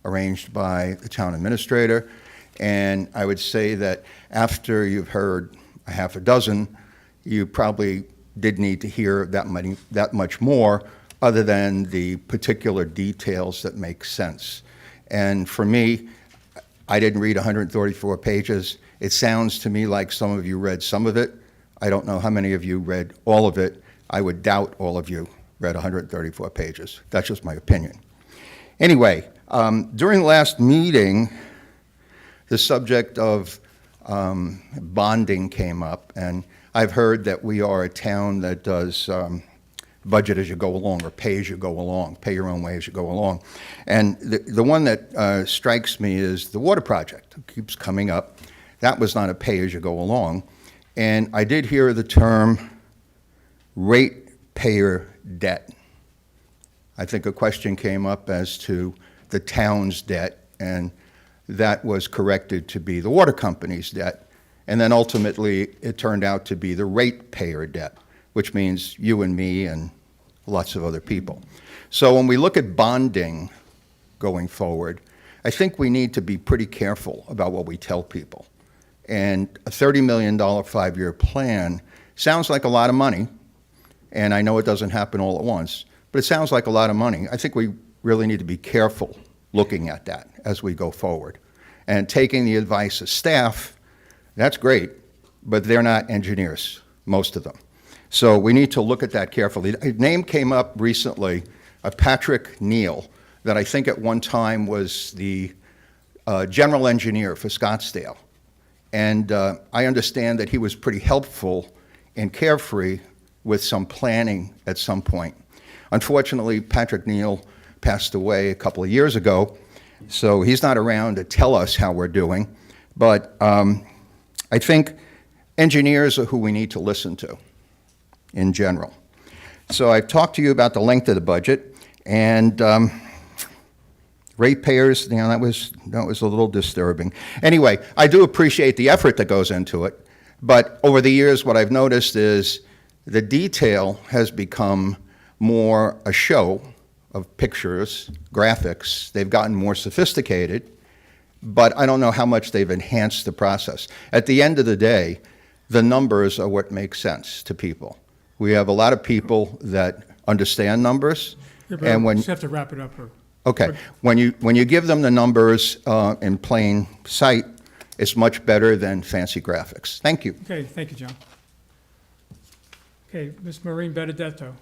Speaker 12: arranged by the town administrator. And I would say that after you've heard a half a dozen, you probably did need to hear that much more, other than the particular details that make sense. And for me, I didn't read 134 pages. It sounds to me like some of you read some of it. I don't know how many of you read all of it. I would doubt all of you read 134 pages. That's just my opinion. Anyway, during the last meeting, the subject of bonding came up, and I've heard that we are a town that does budget as you go along, or pay as you go along, pay your own way as you go along. And the one that strikes me is the water project. It keeps coming up. That was not a pay as you go along. And I did hear the term ratepayer debt. I think a question came up as to the town's debt, and that was corrected to be the water company's debt. And then ultimately, it turned out to be the ratepayer debt, which means you and me and lots of other people. So when we look at bonding going forward, I think we need to be pretty careful about what we tell people. And a $30 million 5-year plan sounds like a lot of money, and I know it doesn't happen all at once, but it sounds like a lot of money. I think we really need to be careful looking at that as we go forward. And taking the advice of staff, that's great, but they're not engineers, most of them. So we need to look at that carefully. A name came up recently of Patrick Neal, that I think at one time was the general engineer for Scottsdale. And I understand that he was pretty helpful in Carefree with some planning at some point. Unfortunately, Patrick Neal passed away a couple of years ago, so he's not around to tell us how we're doing. But I think engineers are who we need to listen to in general. So I've talked to you about the length of the budget, and ratepayers, you know, that was a little disturbing. Anyway, I do appreciate the effort that goes into it, but over the years, what I've noticed is the detail has become more a show of pictures, graphics. They've gotten more sophisticated, but I don't know how much they've enhanced the process. At the end of the day, the numbers are what makes sense to people. We have a lot of people that understand numbers, and when
Speaker 1: You just have to wrap it up.
Speaker 12: okay, when you give them the numbers in plain sight, it's much better than fancy graphics. Thank you.
Speaker 1: Okay, thank you, John. Okay, Ms. Maureen Benedetto.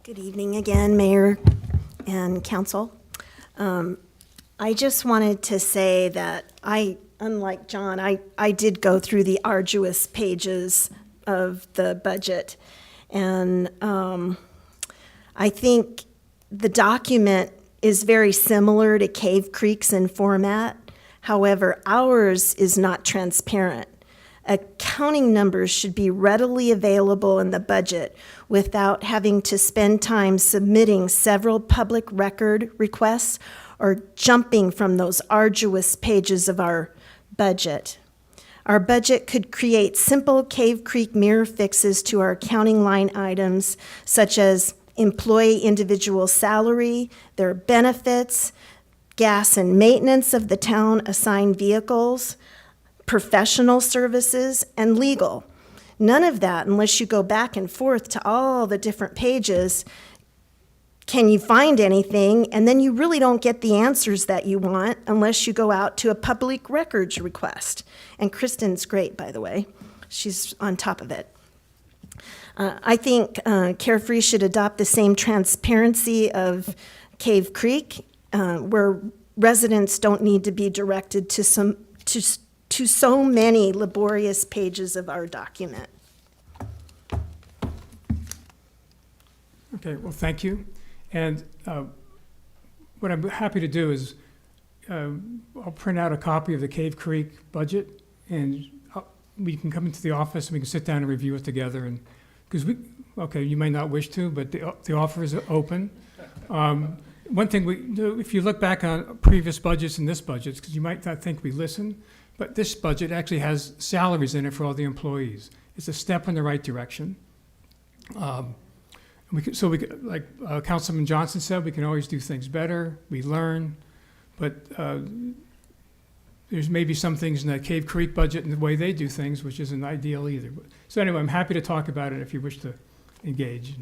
Speaker 4: Good evening again, Mayor and Council. I just wanted to say that unlike John, I did go through the arduous pages of the budget. And I think the document is very similar to Cave Creek's in format. However, ours is not transparent. Accounting numbers should be readily available in the budget without having to spend time submitting several public record requests or jumping from those arduous pages of our budget. Our budget could create simple Cave Creek mirror fixes to our accounting line items, such as employee individual salary, their benefits, gas and maintenance of the town assigned vehicles, professional services, and legal. None of that, unless you go back and forth to all the different pages, can you find anything, and then you really don't get the answers that you want unless you go out to a public records request. And Kristen's great, by the way. She's on top of it. I think Carefree should adopt the same transparency of Cave Creek, where residents don't need to be directed to so many laborious pages of our document.
Speaker 1: Okay, well, thank you. And what I'm happy to do is I'll print out a copy of the Cave Creek budget, and we can come into the office and we can sit down and review it together. And because okay, you may not wish to, but the offer is open. One thing we do, if you look back on previous budgets and this budget, because you might not think we listen, but this budget actually has salaries in it for all the employees. It's a step in the right direction. Like Councilman Johnson said, we can always do things better. We learn, but there's maybe some things in that Cave Creek budget and the way they do things, which isn't ideal either. So anyway, I'm happy to talk about it if you wish to engage. If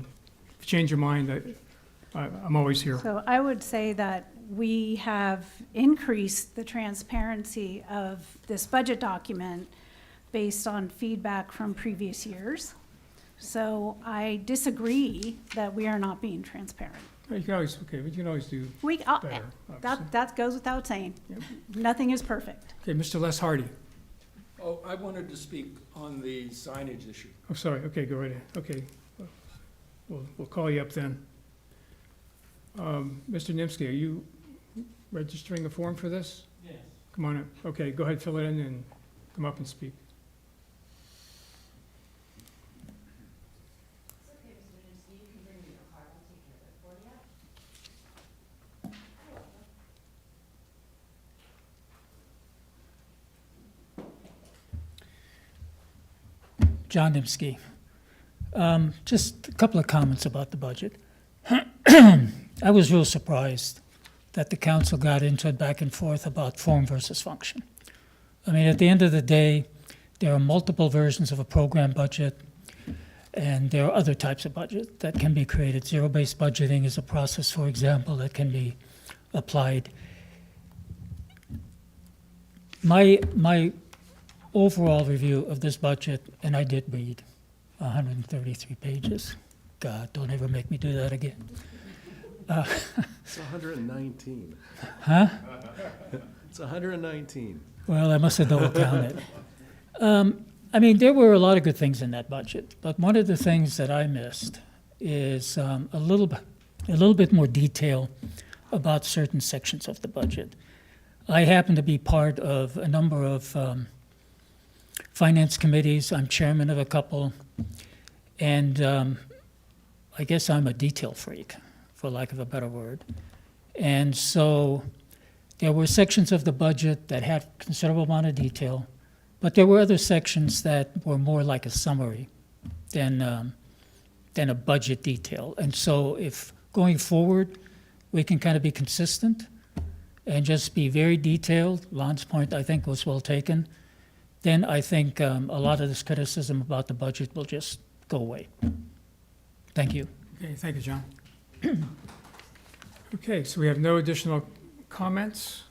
Speaker 1: you change your mind, I'm always here.
Speaker 7: So I would say that we have increased the transparency of this budget document based on feedback from previous years. So I disagree that we are not being transparent.
Speaker 1: You can always, okay, but you can always do
Speaker 7: We,
Speaker 1: better, obviously.
Speaker 7: that goes without saying.
Speaker 1: Yep.
Speaker 7: Nothing is perfect.
Speaker 1: Okay, Mr. Les Hardy.
Speaker 2: Oh, I wanted to speak on the signage issue.
Speaker 1: Oh, sorry, okay, go right ahead, okay. We'll call you up then. Mr. Nimsky, are you registering a form for this? Yes. Come on up, okay, go ahead, fill it in and come up and speak.
Speaker 13: John Dimsky. Just a couple of comments about the budget. I was real surprised that the council got into it back and forth about form versus function. I mean, at the end of the day, there are multiple versions of a program budget, and there are other types of budget that can be created. Zero-based budgeting is a process, for example, that can be applied. My overall review of this budget, and I did read 133 pages. God, don't ever make me do that again.
Speaker 9: It's 119.
Speaker 13: Huh?
Speaker 9: It's 119.
Speaker 13: Well, I must have double counted. I mean, there were a lot of good things in that budget, but one of the things that I missed is a little bit more detail about certain sections of the budget. I happen to be part of a number of finance committees. I'm chairman of a couple, and I guess I'm a detail freak, for lack of a better word. And so there were sections of the budget that had considerable amount of detail, but there were other sections that were more like a summary than a budget detail. And so if going forward, we can kind of be consistent and just be very detailed, Lon's point, I think, was well taken, then I think a lot of this criticism about the budget will just go away. Thank you.
Speaker 1: Okay, thank you, John. Okay, so we have no additional comments,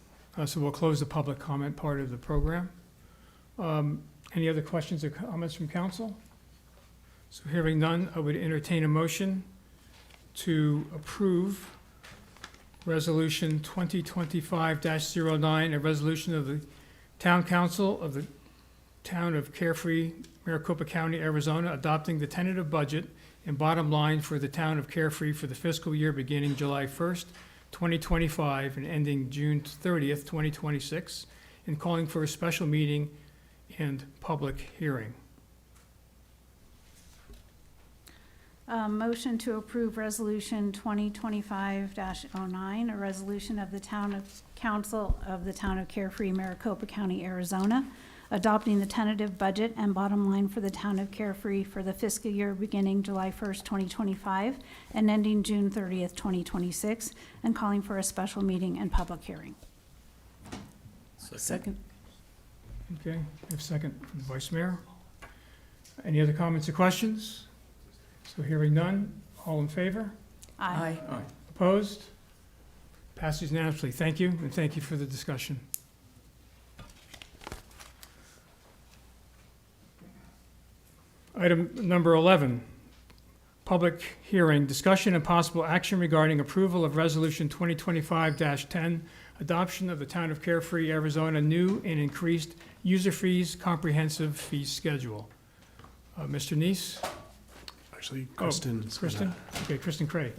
Speaker 1: so we'll close the public comment part of the program. Any other questions or comments from council? So hearing none, I would entertain a motion to approve Resolution 2025-09, a resolution of the Town Council of the Town of Carefree, Maricopa County, Arizona, adopting the tentative budget and bottom line for the Town of Carefree for the fiscal year beginning July 1st, 2025, and ending June 30th, 2026, and calling for a special meeting and public hearing.
Speaker 7: Motion to approve Resolution 2025-09, a resolution of the Council of the Town of Carefree, Maricopa County, Arizona, adopting the tentative budget and bottom line for the Town of Carefree for the fiscal year beginning July 1st, 2025, and ending June 30th, 2026, and calling for a special meeting and public hearing.
Speaker 6: Second.
Speaker 1: Okay, we have a second from the Vice Mayor. Any other comments or questions? So hearing none, all in favor?
Speaker 6: Aye.
Speaker 1: Opposed? Passes unanimously. Thank you, and thank you for the discussion. Item number 11, public hearing, discussion and possible action regarding approval of Resolution 2025-10, adoption of the Town of Carefree, Arizona new and increased user fees comprehensive fee schedule. Mr. Neese?
Speaker 9: Actually, Kristen.
Speaker 1: Kristen? Okay, Kristen Cray,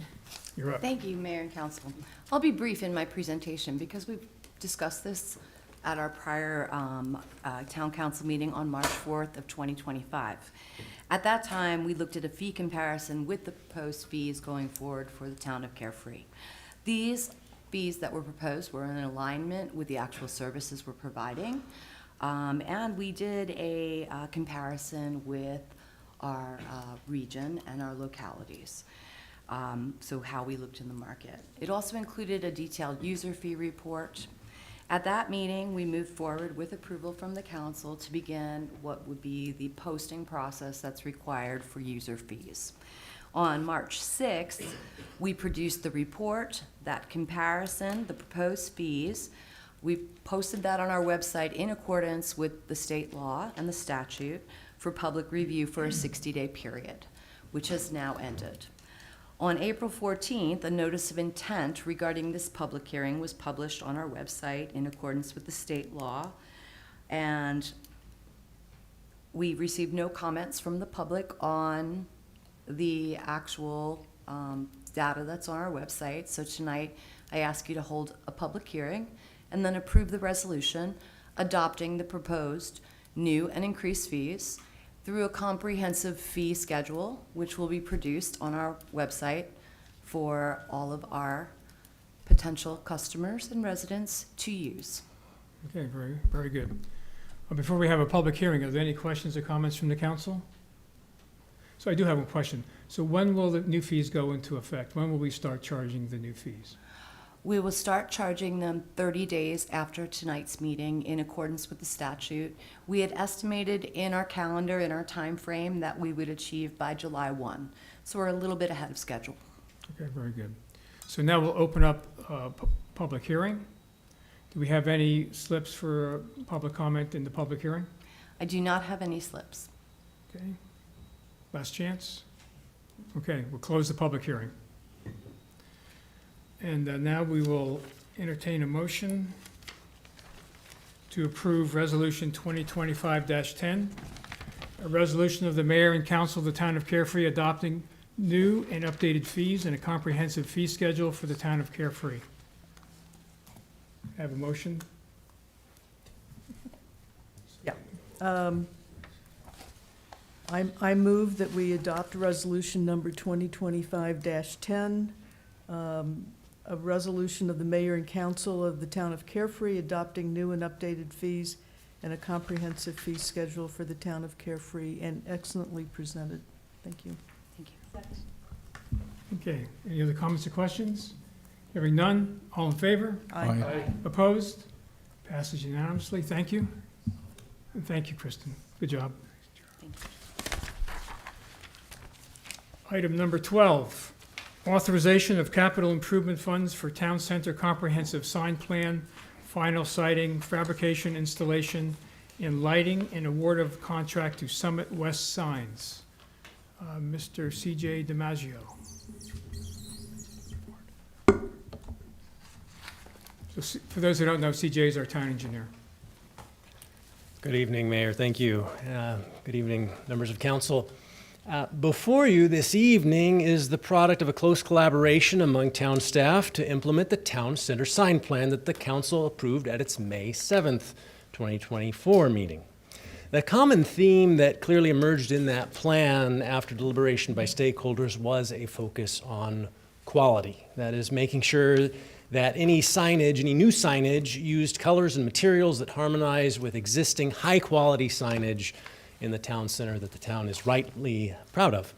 Speaker 1: you're up.
Speaker 14: Thank you, Mayor and Council. I'll be brief in my presentation because we've discussed this at our prior Town Council meeting on March 4th of 2025. At that time, we looked at a fee comparison with the proposed fees going forward for the Town of Carefree. These fees that were proposed were in alignment with the actual services we're providing. And we did a comparison with our region and our localities. So how we looked in the market. It also included a detailed user fee report. At that meeting, we moved forward with approval from the council to begin what would be the posting process that's required for user fees. On March 6th, we produced the report, that comparison, the proposed fees. We posted that on our website in accordance with the state law and the statute for public review for a 60-day period, which has now ended. On April 14th, a notice of intent regarding this public hearing was published on our website in accordance with the state law. And we received no comments from the public on the actual data that's on our website. So tonight, I ask you to hold a public hearing and then approve the resolution adopting the proposed new and increased fees through a comprehensive fee schedule, which will be produced on our website for all of our potential customers and residents to use.
Speaker 1: Okay, very, very good. Before we have a public hearing, are there any questions or comments from the council? So I do have a question. So when will the new fees go into effect? When will we start charging the new fees?
Speaker 14: We will start charging them 30 days after tonight's meeting in accordance with the statute. We had estimated in our calendar, in our time frame, that we would achieve by July 1. So we're a little bit ahead of schedule.
Speaker 1: Okay, very good. So now we'll open up a public hearing. Do we have any slips for public comment in the public hearing?
Speaker 14: I do not have any slips.
Speaker 1: Okay. Last chance? Okay, we'll close the public hearing. And now we will entertain a motion to approve Resolution 2025-10, a resolution of the mayor and council of the town of Carefree adopting new and updated fees and a comprehensive fee schedule for the town of Carefree. Have a motion?
Speaker 6: I move that we adopt resolution number 2025-10, a resolution of the mayor and council of the town of Carefree adopting new and updated fees and a comprehensive fee schedule for the town of Carefree, and excellently presented. Thank you.
Speaker 14: Thank you.
Speaker 1: Okay, any other comments or questions? Hearing none, all in favor?
Speaker 6: Aye.
Speaker 1: Opposed? Passes unanimously. Thank you. And thank you, Kristen. Good job.
Speaker 14: Thank you.
Speaker 1: Item number 12, authorization of capital improvement funds for Town Center Comprehensive Sign Plan, final siding, fabrication, installation, and lighting, and award of contract to Summit West Signs. Mr. C.J. DiMaggio. So for those who don't know, C.J. is our town engineer.
Speaker 15: Good evening, Mayor. Thank you. Good evening, members of council. Before you this evening is the product of a close collaboration among town staff to implement the town center sign plan that the council approved at its May 7th, 2024 meeting. The common theme that clearly emerged in that plan after deliberation by stakeholders was a focus on quality. That is, making sure that any signage, any new signage, used colors and materials that harmonize with existing high-quality signage in the town center that the town is rightly proud of.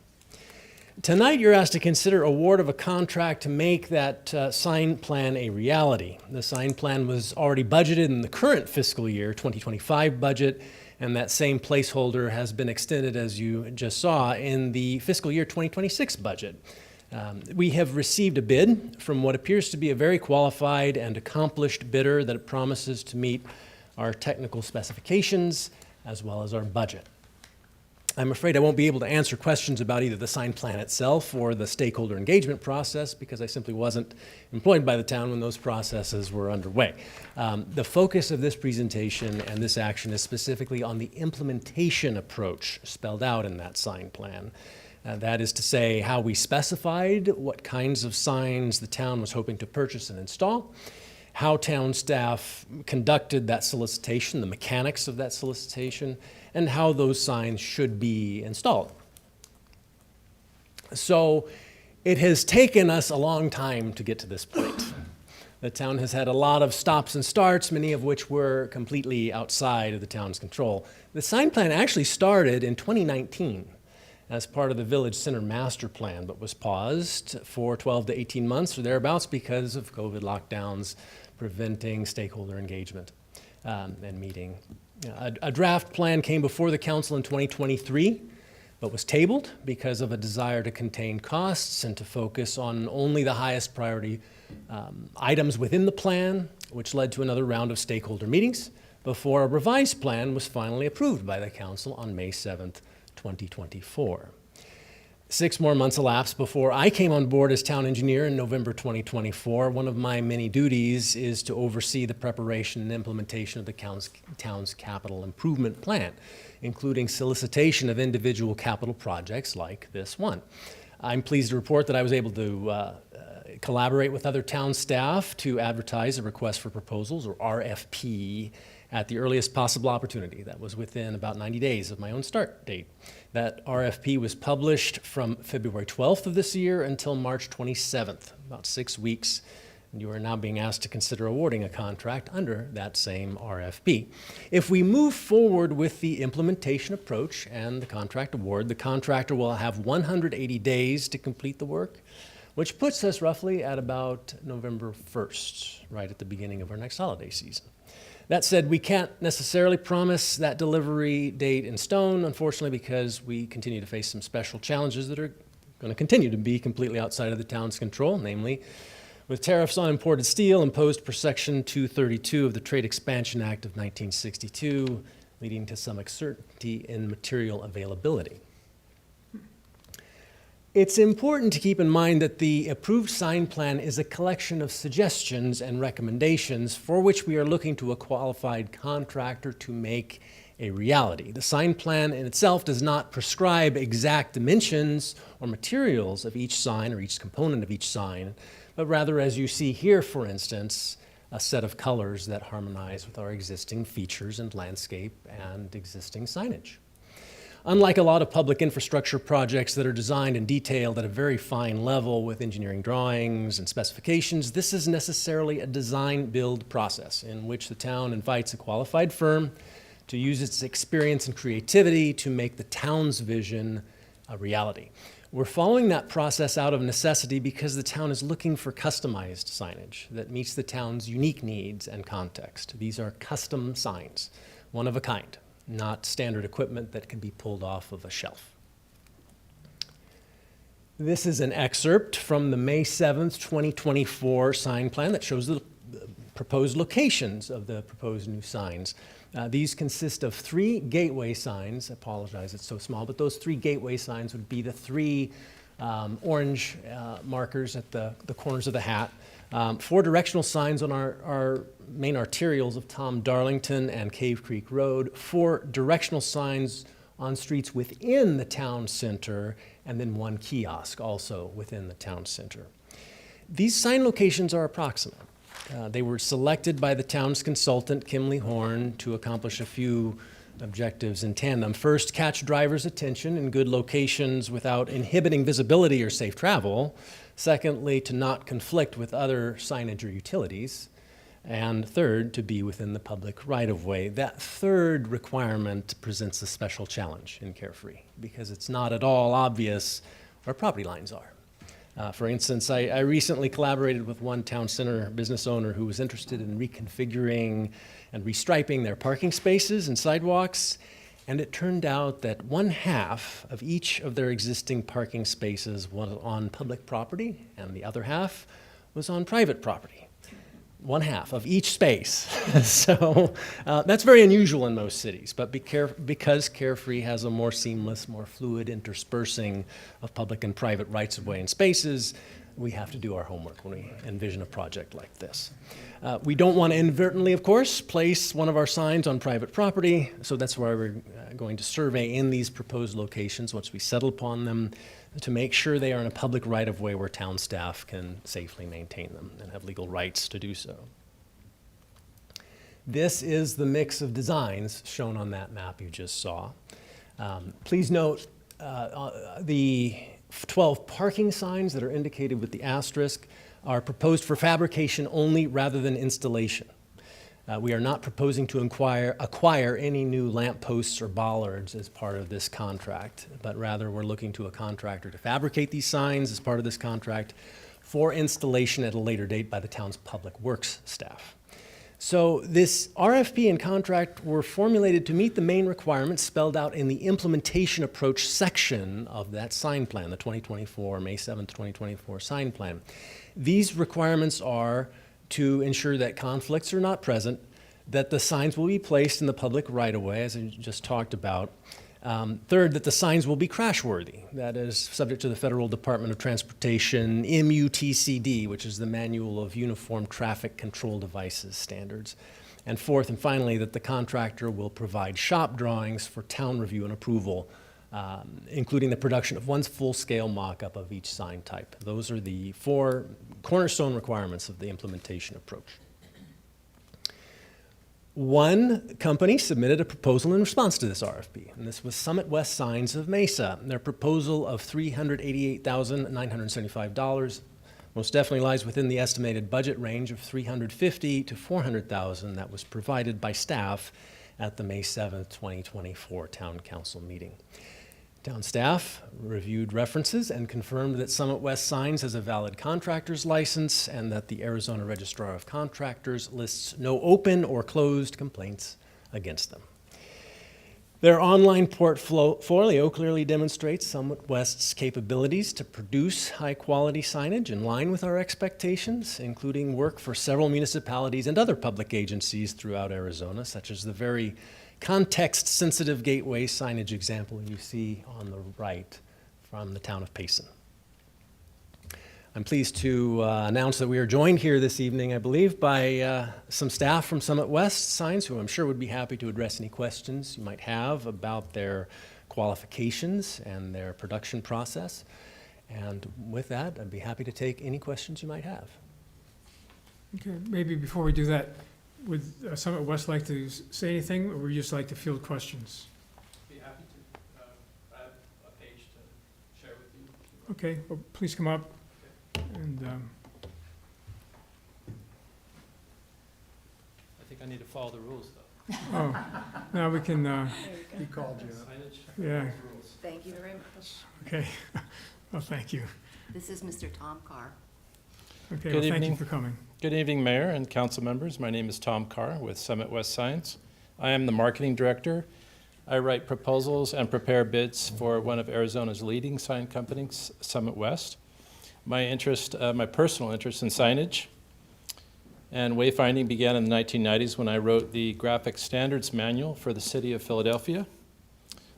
Speaker 15: Tonight, you're asked to consider award of a contract to make that sign plan a reality. The sign plan was already budgeted in the current fiscal year 2025 budget, and that same placeholder has been extended, as you just saw, in the fiscal year 2026 budget. We have received a bid from what appears to be a very qualified and accomplished bidder that promises to meet our technical specifications as well as our budget. I'm afraid I won't be able to answer questions about either the sign plan itself or the stakeholder engagement process because I simply wasn't employed by the town when those processes were underway. The focus of this presentation and this action is specifically on the implementation approach spelled out in that sign plan. That is to say, how we specified what kinds of signs the town was hoping to purchase and install, how town staff conducted that solicitation, the mechanics of that solicitation, and how those signs should be installed. So it has taken us a long time to get to this point. The town has had a lot of stops and starts, many of which were completely outside of the town's control. The sign plan actually started in 2019 as part of the Village Center Master Plan, but was paused for 12 to 18 months or thereabouts because of COVID lockdowns preventing stakeholder engagement and meeting. A draft plan came before the council in 2023. but was tabled because of a desire to contain costs and to focus on only the highest priority items within the plan, which led to another round of stakeholder meetings before a revised plan was finally approved by the council on May 7th, 2024. 6 more months elapsed before I came on board as town engineer in November 2024. One of my many duties is to oversee the preparation and implementation of the town's capital improvement plan, including solicitation of individual capital projects like this one. I'm pleased to report that I was able to collaborate with other town staff to advertise a request for proposals, or RFP, at the earliest possible opportunity. That was within about 90 days of my own start date. That RFP was published from February 12th of this year until March 27th, about 6 weeks. And you are now being asked to consider awarding a contract under that same RFP. If we move forward with the implementation approach and the contract award, the contractor will have 180 days to complete the work, which puts us roughly at about November 1st, right at the beginning of our next holiday season. That said, we can't necessarily promise that delivery date in stone, unfortunately, because we continue to face some special challenges that are going to continue to be completely outside of the town's control, namely with tariffs on imported steel imposed per Section 232 of the Trade Expansion Act of 1962, leading to some uncertainty in material availability. It's important to keep in mind that the approved sign plan is a collection of suggestions and recommendations for which we are looking to a qualified contractor to make a reality. The sign plan in itself does not prescribe exact dimensions or materials of each sign or each component of each sign, but rather, as you see here, for instance, a set of colors that harmonize with our existing features and landscape and existing signage. Unlike a lot of public infrastructure projects that are designed and detailed at a very fine level with engineering drawings and specifications, this is necessarily a design-build process in which the town invites a qualified firm to use its experience and creativity to make the town's vision a reality. We're following that process out of necessity because the town is looking for customized signage that meets the town's unique needs and context. These are custom signs, one of a kind, not standard equipment that can be pulled off of a shelf. This is an excerpt from the May 7th, 2024 sign plan that shows the proposed locations of the proposed new signs. These consist of 3 gateway signs. I apologize, it's so small, but those 3 gateway signs would be the 3 orange markers at the corners of the hat. 4 directional signs on our main arterials of Tom Darlington and Cave Creek Road, 4 directional signs on streets within the town center, and then 1 kiosk also within the town center. These sign locations are approximate. They were selected by the town's consultant, Kimley Horn, to accomplish a few objectives in tandem. First, catch drivers' attention in good locations without inhibiting visibility or safe travel. Secondly, to not conflict with other signage or utilities. And third, to be within the public right-of-way. That third requirement presents a special challenge in Carefree because it's not at all obvious where property lines are. For instance, I recently collaborated with one town center business owner who was interested in reconfiguring and restriping their parking spaces and sidewalks, and it turned out that 1/2 of each of their existing parking spaces was on public property, and the other half was on private property. 1/2 of each space. So that's very unusual in most cities, but because Carefree has a more seamless, more fluid interspersing of public and private rights-of-way and spaces, we have to do our homework when we envision a project like this. We don't want to inadvertently, of course, place one of our signs on private property, so that's why we're going to survey in these proposed locations once we settle upon them to make sure they are in a public right-of-way where town staff can safely maintain them and have legal rights to do so. This is the mix of designs shown on that map you just saw. Please note the 12 parking signs that are indicated with the asterisk are proposed for fabrication only rather than installation. We are not proposing to acquire any new lampposts or bollards as part of this contract, but rather we're looking to a contractor to fabricate these signs as part of this contract for installation at a later date by the town's public works staff. So this RFP and contract were formulated to meet the main requirements spelled out in the implementation approach section of that sign plan, the 2024, May 7th, 2024 sign plan. These requirements are to ensure that conflicts are not present, that the signs will be placed in the public right-of-way, as I just talked about. Third, that the signs will be crash-worthy. That is subject to the Federal Department of Transportation MUTCD, which is the Manual of Uniform Traffic Control Devices standards. And fourth and finally, that the contractor will provide shop drawings for town review and approval, including the production of one full-scale mock-up of each sign type. Those are the 4 cornerstone requirements of the implementation approach. One company submitted a proposal in response to this RFP, and this was Summit West Signs of Mesa. Their proposal of $388,975 most definitely lies within the estimated budget range of $350,000 to $400,000 that was provided by staff at the May 7th, 2024 Town Council meeting. Town staff reviewed references and confirmed that Summit West Signs has a valid contractor's license and that the Arizona Registrar of Contractors lists no open or closed complaints against them. Their online portfolio clearly demonstrates Summit West's capabilities to produce high-quality signage in line with our expectations, including work for several municipalities and other public agencies throughout Arizona, such as the very context-sensitive gateway signage example you see on the right from the town of Payson. I'm pleased to announce that we are joined here this evening, I believe, by some staff from Summit West Signs, who I'm sure would be happy to address any questions you might have about their qualifications and their production process. And with that, I'd be happy to take any questions you might have.
Speaker 1: Okay, maybe before we do that, would Summit West like to say anything, or would you just like to field questions?
Speaker 2: Be happy to. I have a page to share with you.
Speaker 1: Okay, well, please come up. And
Speaker 16: I think I need to follow the rules, though.
Speaker 1: oh, now we can.
Speaker 5: He called you.
Speaker 16: Signage.
Speaker 1: Yeah.
Speaker 14: Thank you very much.
Speaker 1: Okay. Well, thank you.
Speaker 14: This is Mr. Tom Carr.
Speaker 1: Okay.
Speaker 16: Good
Speaker 1: Well, thank you
Speaker 16: evening.
Speaker 1: for coming.
Speaker 16: Good evening, Mayor and council members. My name is Tom Carr with Summit West Signs. I am the marketing director. I write proposals and prepare bids for one of Arizona's leading sign companies, Summit West. My personal interest in signage and wayfinding began in the 1990s when I wrote the graphic standards manual for the city of Philadelphia.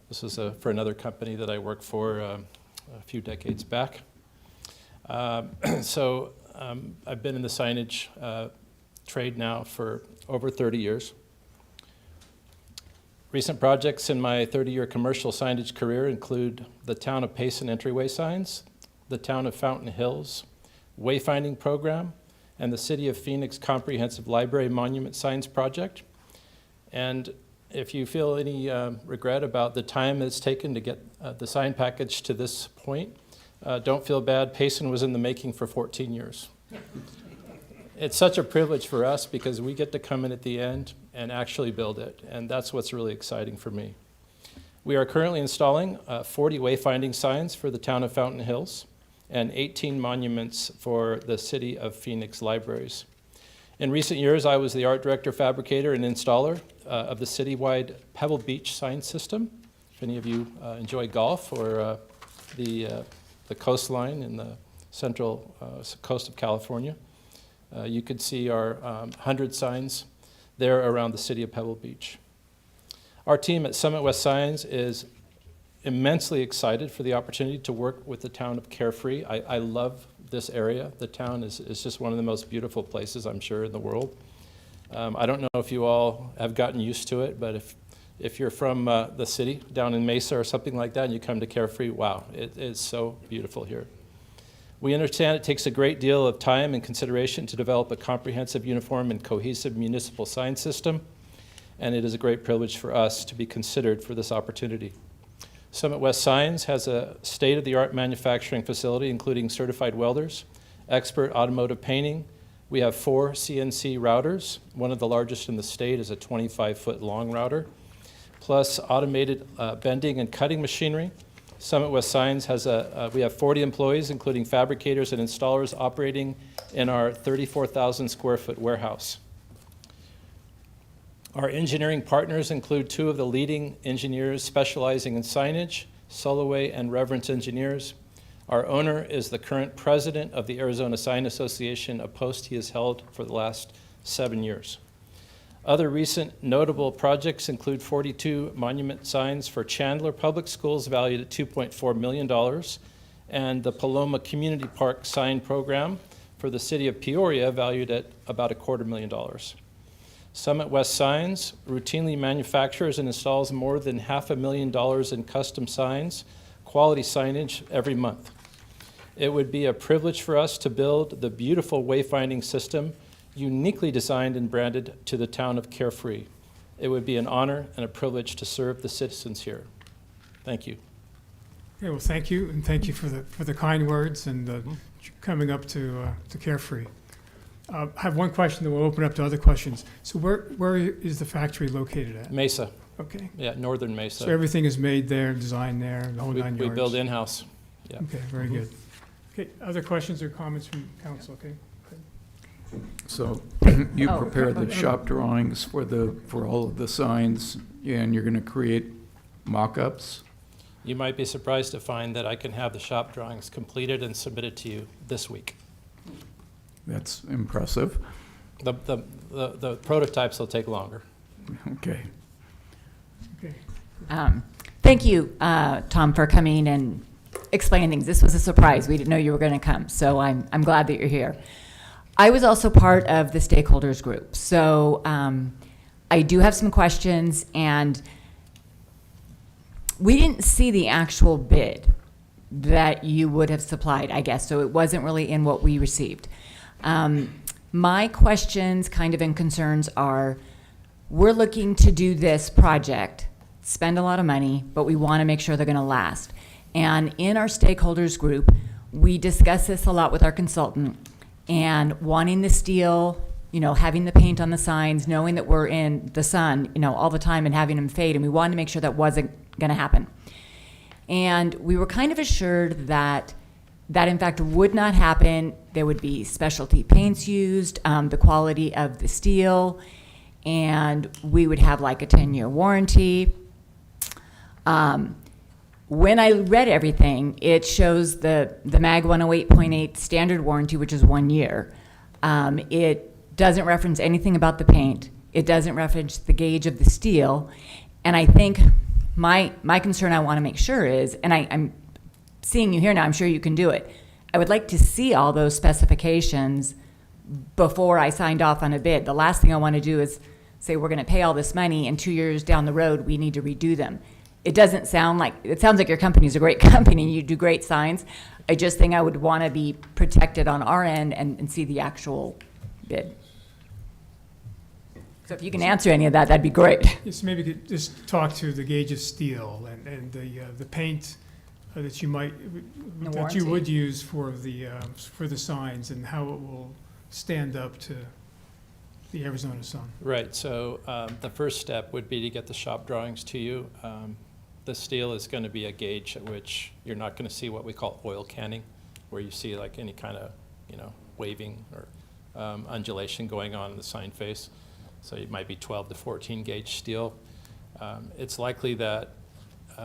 Speaker 16: This was for another company that I worked for a few decades back. I've been in the signage trade now for over 30 years. Recent projects in my 30-year commercial signage career include the town of Payson entryway signs, the town of Fountain Hills wayfinding program, and the City of Phoenix Comprehensive Library Monument Signs project. And if you feel any regret about the time it's taken to get the sign package to this point, don't feel bad. Payson was in the making for 14 years. It's such a privilege for us because we get to come in at the end and actually build it, and that's what's really exciting for me. We are currently installing 40 wayfinding signs for the town of Fountain Hills and 18 monuments for the City of Phoenix libraries. In recent years, I was the art director, fabricator, and installer of the citywide Pebble Beach sign system. If any of you enjoy golf or the coastline in the central coast of California, you could see our 100 signs there around the city of Pebble Beach. Our team at Summit West Signs is immensely excited for the opportunity to work with the town of Carefree. I love this area. The town is just one of the most beautiful places, I'm sure, in the world. I don't know if you all have gotten used to it, but if you're from the city down in Mesa or something like that and you come to Carefree, wow, it is so beautiful here. We understand it takes a great deal of time and consideration to develop a comprehensive, uniform, and cohesive municipal sign system, and it is a great privilege for us to be considered for this opportunity. Summit West Signs has a state-of-the-art manufacturing facility, including certified welders, expert automotive painting. We have 4 CNC routers. One of the largest in the state is a 25-foot long router, plus automated bending and cutting machinery. Summit West Signs has we have 40 employees, including fabricators and installers, operating in our 34,000 square foot warehouse. Our engineering partners include two of the leading engineers specializing in signage, Soloway and Reverence Engineers. Our owner is the current president of the Arizona Sign Association, a post he has held for the last 7 years. Other recent notable projects include 42 monument signs for Chandler Public Schools valued at $2.4 million, and the Paloma Community Park sign program for the city of Peoria valued at about $250,000. Summit West Signs routinely manufactures and installs more than $500,000 in custom signs, quality signage every month. It would be a privilege for us to build the beautiful wayfinding system uniquely designed and branded to the town of Carefree. It would be an honor and a privilege to serve the citizens here. Thank you.
Speaker 1: Okay, well, thank you, and thank you for the kind words and coming up to Carefree. I have one question, then we'll open up to other questions. So where is the factory located at?
Speaker 16: Mesa.
Speaker 1: Okay.
Speaker 16: Yeah, northern Mesa.
Speaker 1: So everything is made there, designed there, the whole nine yards?
Speaker 16: We build in-house. Yeah.
Speaker 1: Okay, very good. Okay, other questions or comments from council? Okay.
Speaker 17: So you prepared the shop drawings for all of the signs, and you're going to create mock-ups?
Speaker 16: You might be surprised to find that I can have the shop drawings completed and submitted to you this week.
Speaker 17: That's impressive.
Speaker 16: The prototypes will take longer.
Speaker 17: Okay.
Speaker 1: Okay.
Speaker 3: Thank you, Tom, for coming and explaining things. This was a surprise. We didn't know you were going to come, so I'm glad that you're here. I was also part of the stakeholders group, so I do have some questions, and we didn't see the actual bid that you would have supplied, I guess, so it wasn't really in what we received. My questions kind of and concerns are, we're looking to do this project, spend a lot of money, but we want to make sure they're going to last. And in our stakeholders group, we discuss this a lot with our consultant, and wanting the steel, having the paint on the signs, knowing that we're in the sun, all the time and having them fade, and we wanted to make sure that wasn't going to happen. And we were kind of assured that in fact would not happen. There would be specialty paints used, the quality of the steel, and we would have like a 10-year warranty. When I read everything, it shows the MAG 108.8 standard warranty, which is 1 year. It doesn't reference anything about the paint. It doesn't reference the gauge of the steel. And I think my concern I want to make sure is, and I'm seeing you here now, I'm sure you can do it. I would like to see all those specifications before I signed off on a bid. The last thing I want to do is say we're going to pay all this money and 2 years down the road we need to redo them. It sounds like your company's a great company, you do great signs. I just think I would want to be protected on our end and see the actual bid. So if you can answer any of that, that'd be great.
Speaker 1: Yes, maybe you could just talk to the gauge of steel and the paint that you would use for the signs, and how it will stand up to the Arizona sun.
Speaker 16: Right, so the first step would be to get the shop drawings to you. The steel is going to be a gauge at which you're not going to see what we call oil canning, where you see like any kind of waving or undulation going on in the sign face. So it might be 12 to 14 gauge steel. It's likely that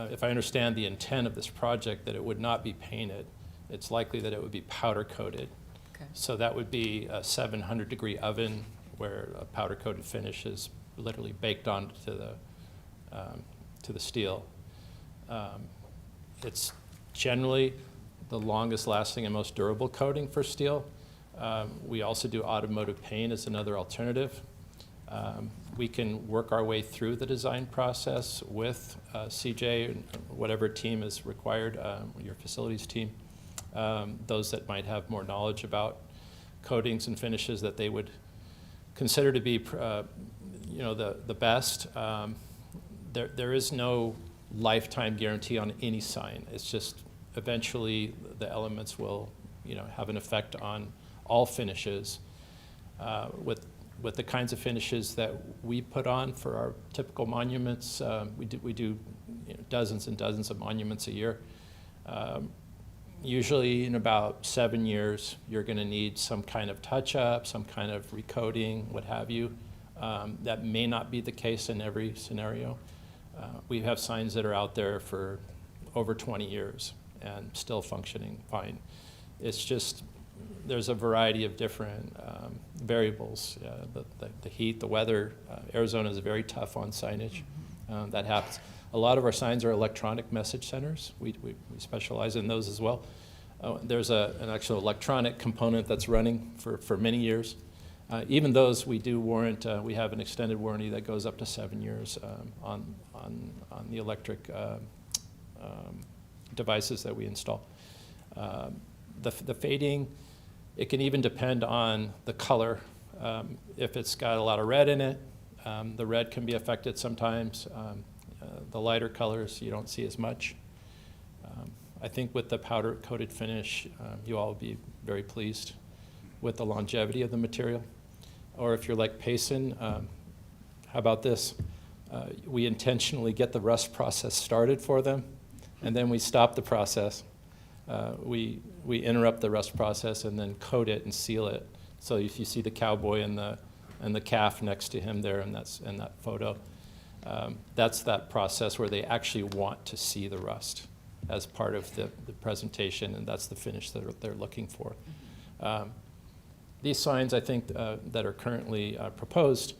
Speaker 16: if I understand the intent of this project, that it would not be painted. It's likely that it would be powder coated.
Speaker 3: Okay.
Speaker 16: So that would be a 700-degree oven where a powder coated finish is literally baked onto the steel. It's generally the longest lasting and most durable coating for steel. We also do automotive paint as another alternative. We can work our way through the design process with CJ and whatever team is required, your facilities team, those that might have more knowledge about coatings and finishes that they would consider to be the best. There is no lifetime guarantee on any sign. It's just eventually the elements will have an effect on all finishes. With the kinds of finishes that we put on for our typical monuments, we do dozens and dozens of monuments a year. Usually in about 7 years, you're going to need some kind of touch-up, some kind of recoating, what have you, That may not be the case in every scenario. We have signs that are out there for over 20 years and still functioning fine. It's just, there's a variety of different variables. The heat, the weather. Arizona is very tough on signage. That happens. A lot of our signs are electronic message centers. We specialize in those as well. There's an actual electronic component that's running for many years. Even those we do warrant. We have an extended warranty that goes up to 7 years on the electric devices that we install. The fading, it can even depend on the color. If it's got a lot of red in it, the red can be affected sometimes. The lighter colors, you don't see as much. I think with the powder coated finish, you all will be very pleased with the longevity of the material. Or if you're like Payson, how about this? We intentionally get the rust process started for them, and then we stop the process. We interrupt the rust process and then coat it and seal it. So if you see the cowboy and the calf next to him there in that photo, that's that process where they actually want to see the rust as part of the presentation, and that's the finish that they're looking for. These signs, I think, that are currently proposed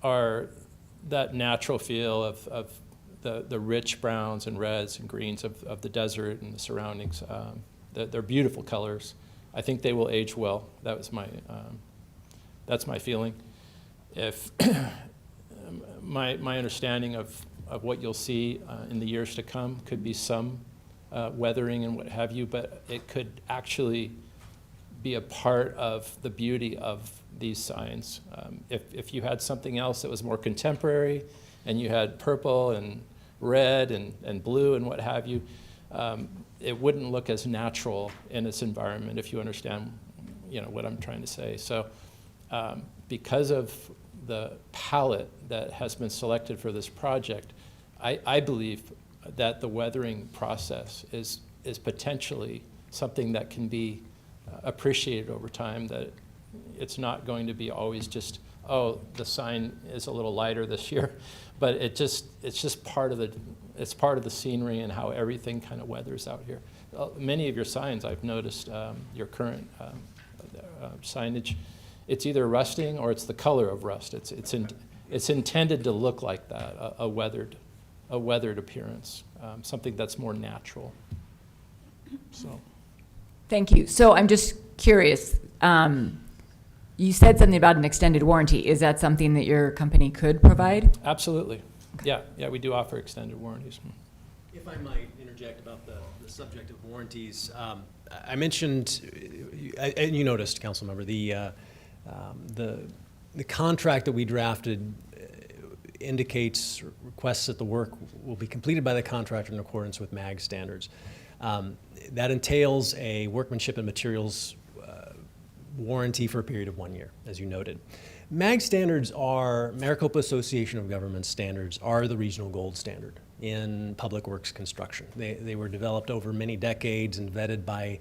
Speaker 16: are that natural feel of the rich browns and reds and greens of the desert and the surroundings. They're beautiful colors. I think they will age well. That's my feeling. If my understanding of what you'll see in the years to come could be some weathering and what have you, but it could actually be a part of the beauty of these signs. If you had something else that was more contemporary and you had purple and red and blue and what have you, it wouldn't look as natural in its environment, if you understand what I'm trying to say. So because of the palette that has been selected for this project, I believe that the weathering process is potentially something that can be appreciated over time, that it's not going to be always just, oh, the sign is a little lighter this year, but it's just part of the scenery and how everything kind of weathers out here. Many of your signs, I've noticed, your current signage, it's either rusting or it's the color of rust. It's intended to look like that, a weathered appearance, something that's more natural. So.
Speaker 3: Thank you. So I'm just curious. You said something about an extended warranty. Is that something that your company could provide?
Speaker 16: Absolutely. Okay. Yeah, we do offer extended warranties.
Speaker 15: If I might interject about the subject of warranties, I mentioned, and you noticed, Council Member, the contract that we drafted indicates, requests that the work will be completed by the contractor in accordance with MAG standards. That entails a workmanship and materials warranty for a period of 1 year, as you noted. MAG standards are, Maricopa Association of Government standards, are the regional gold standard in public works construction. They were developed over many decades and vetted by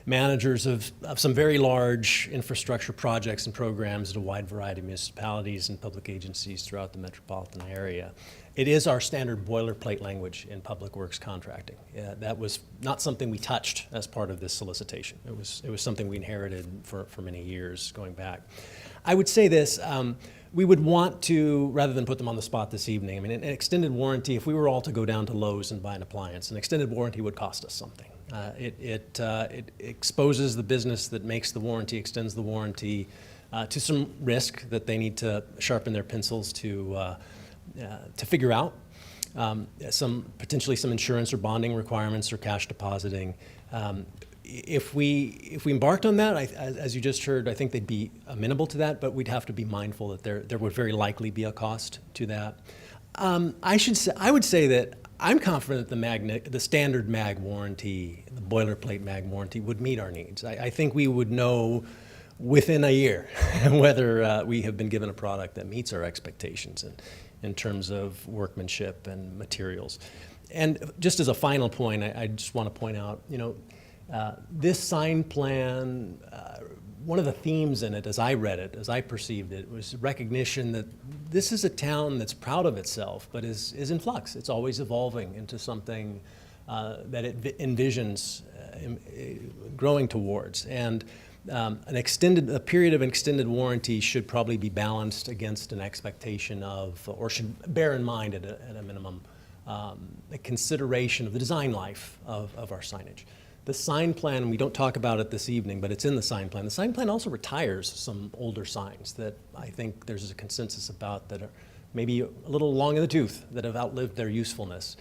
Speaker 15: managers of some very large infrastructure projects and programs at a wide variety of municipalities and public agencies throughout the metropolitan area. It is our standard boilerplate language in public works contracting. That was not something we touched as part of this solicitation. It was something we inherited for many years going back. I would say this, we would want to, rather than put them on the spot this evening, I mean, an extended warranty, if we were all to go down to Lowe's and buy an appliance, an extended warranty would cost us something. It exposes the business that makes the warranty, extends the warranty to some risk that they need to sharpen their pencils to figure out. Potentially some insurance or bonding requirements or cash depositing. If we embarked on that, as you just heard, I think they'd be amenable to that, but we'd have to be mindful that there would very likely be a cost to that. I would say that I'm confident that the standard MAG warranty, the boilerplate MAG warranty, would meet our needs. I think we would know within a year whether we have been given a product that meets our expectations in terms of workmanship and materials. And just as a final point, I just want to point out, this sign plan one of the themes in it, as I read it, as I perceived it, was recognition that this is a town that's proud of itself, but is in flux. It's always evolving into something that it envisions growing towards. And a period of extended warranty should probably be balanced against an expectation of, or should bear in mind at a minimum, a consideration of the design life of our signage. The sign plan, we don't talk about it this evening, but it's in the sign plan. The sign plan also retires some older signs that I think there's a consensus about that are maybe a little long in the tooth, that have outlived their usefulness.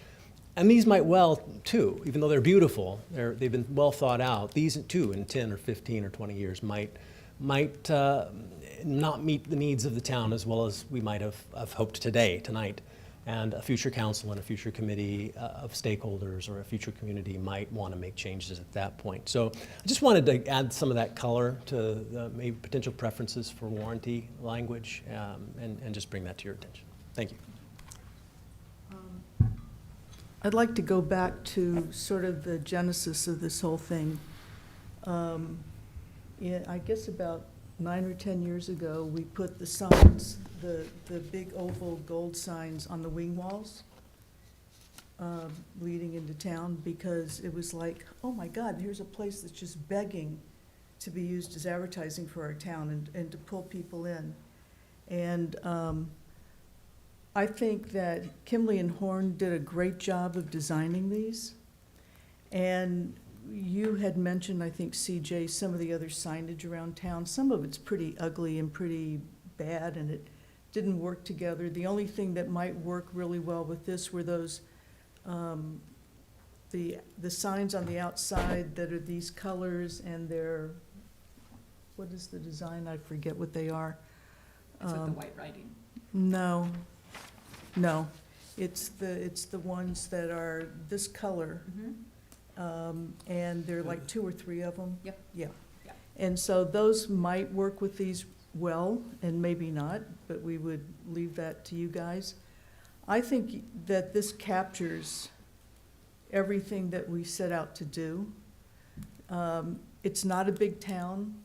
Speaker 15: And these might well, too, even though they're beautiful, they've been well thought out. These, too, in 10 or 15 or 20 years might not meet the needs of the town as well as we might have hoped tonight. And a future council and a future committee of stakeholders or a future community might want to make changes at that point. So I just wanted to add some of that color to the maybe potential preferences for warranty language and just bring that to your attention. Thank you.
Speaker 6: I'd like to go back to sort of the genesis of this whole thing. I guess about 9 or 10 years ago, we put the signs, the big oval gold signs on the wing walls leading into town, because it was like, oh my God, here's a place that's just begging to be used as advertising for our town and to pull people in. And I think that Kimley and Horn did a great job of designing these. And you had mentioned, I think, CJ, some of the other signage around town. Some of it's pretty ugly and pretty bad, and it didn't work together. The only thing that might work really well with this were those, the signs on the outside that are these colors, and they're, what is the design? I forget what they are.
Speaker 8: Is it the white writing?
Speaker 6: No, it's the ones that are this color. And there are like 2 or 3 of them.
Speaker 8: Yep.
Speaker 6: Yeah. And so those might work with these well, and maybe not, but we would leave that to you guys. I think that this captures everything that we set out to do. It's not a big town,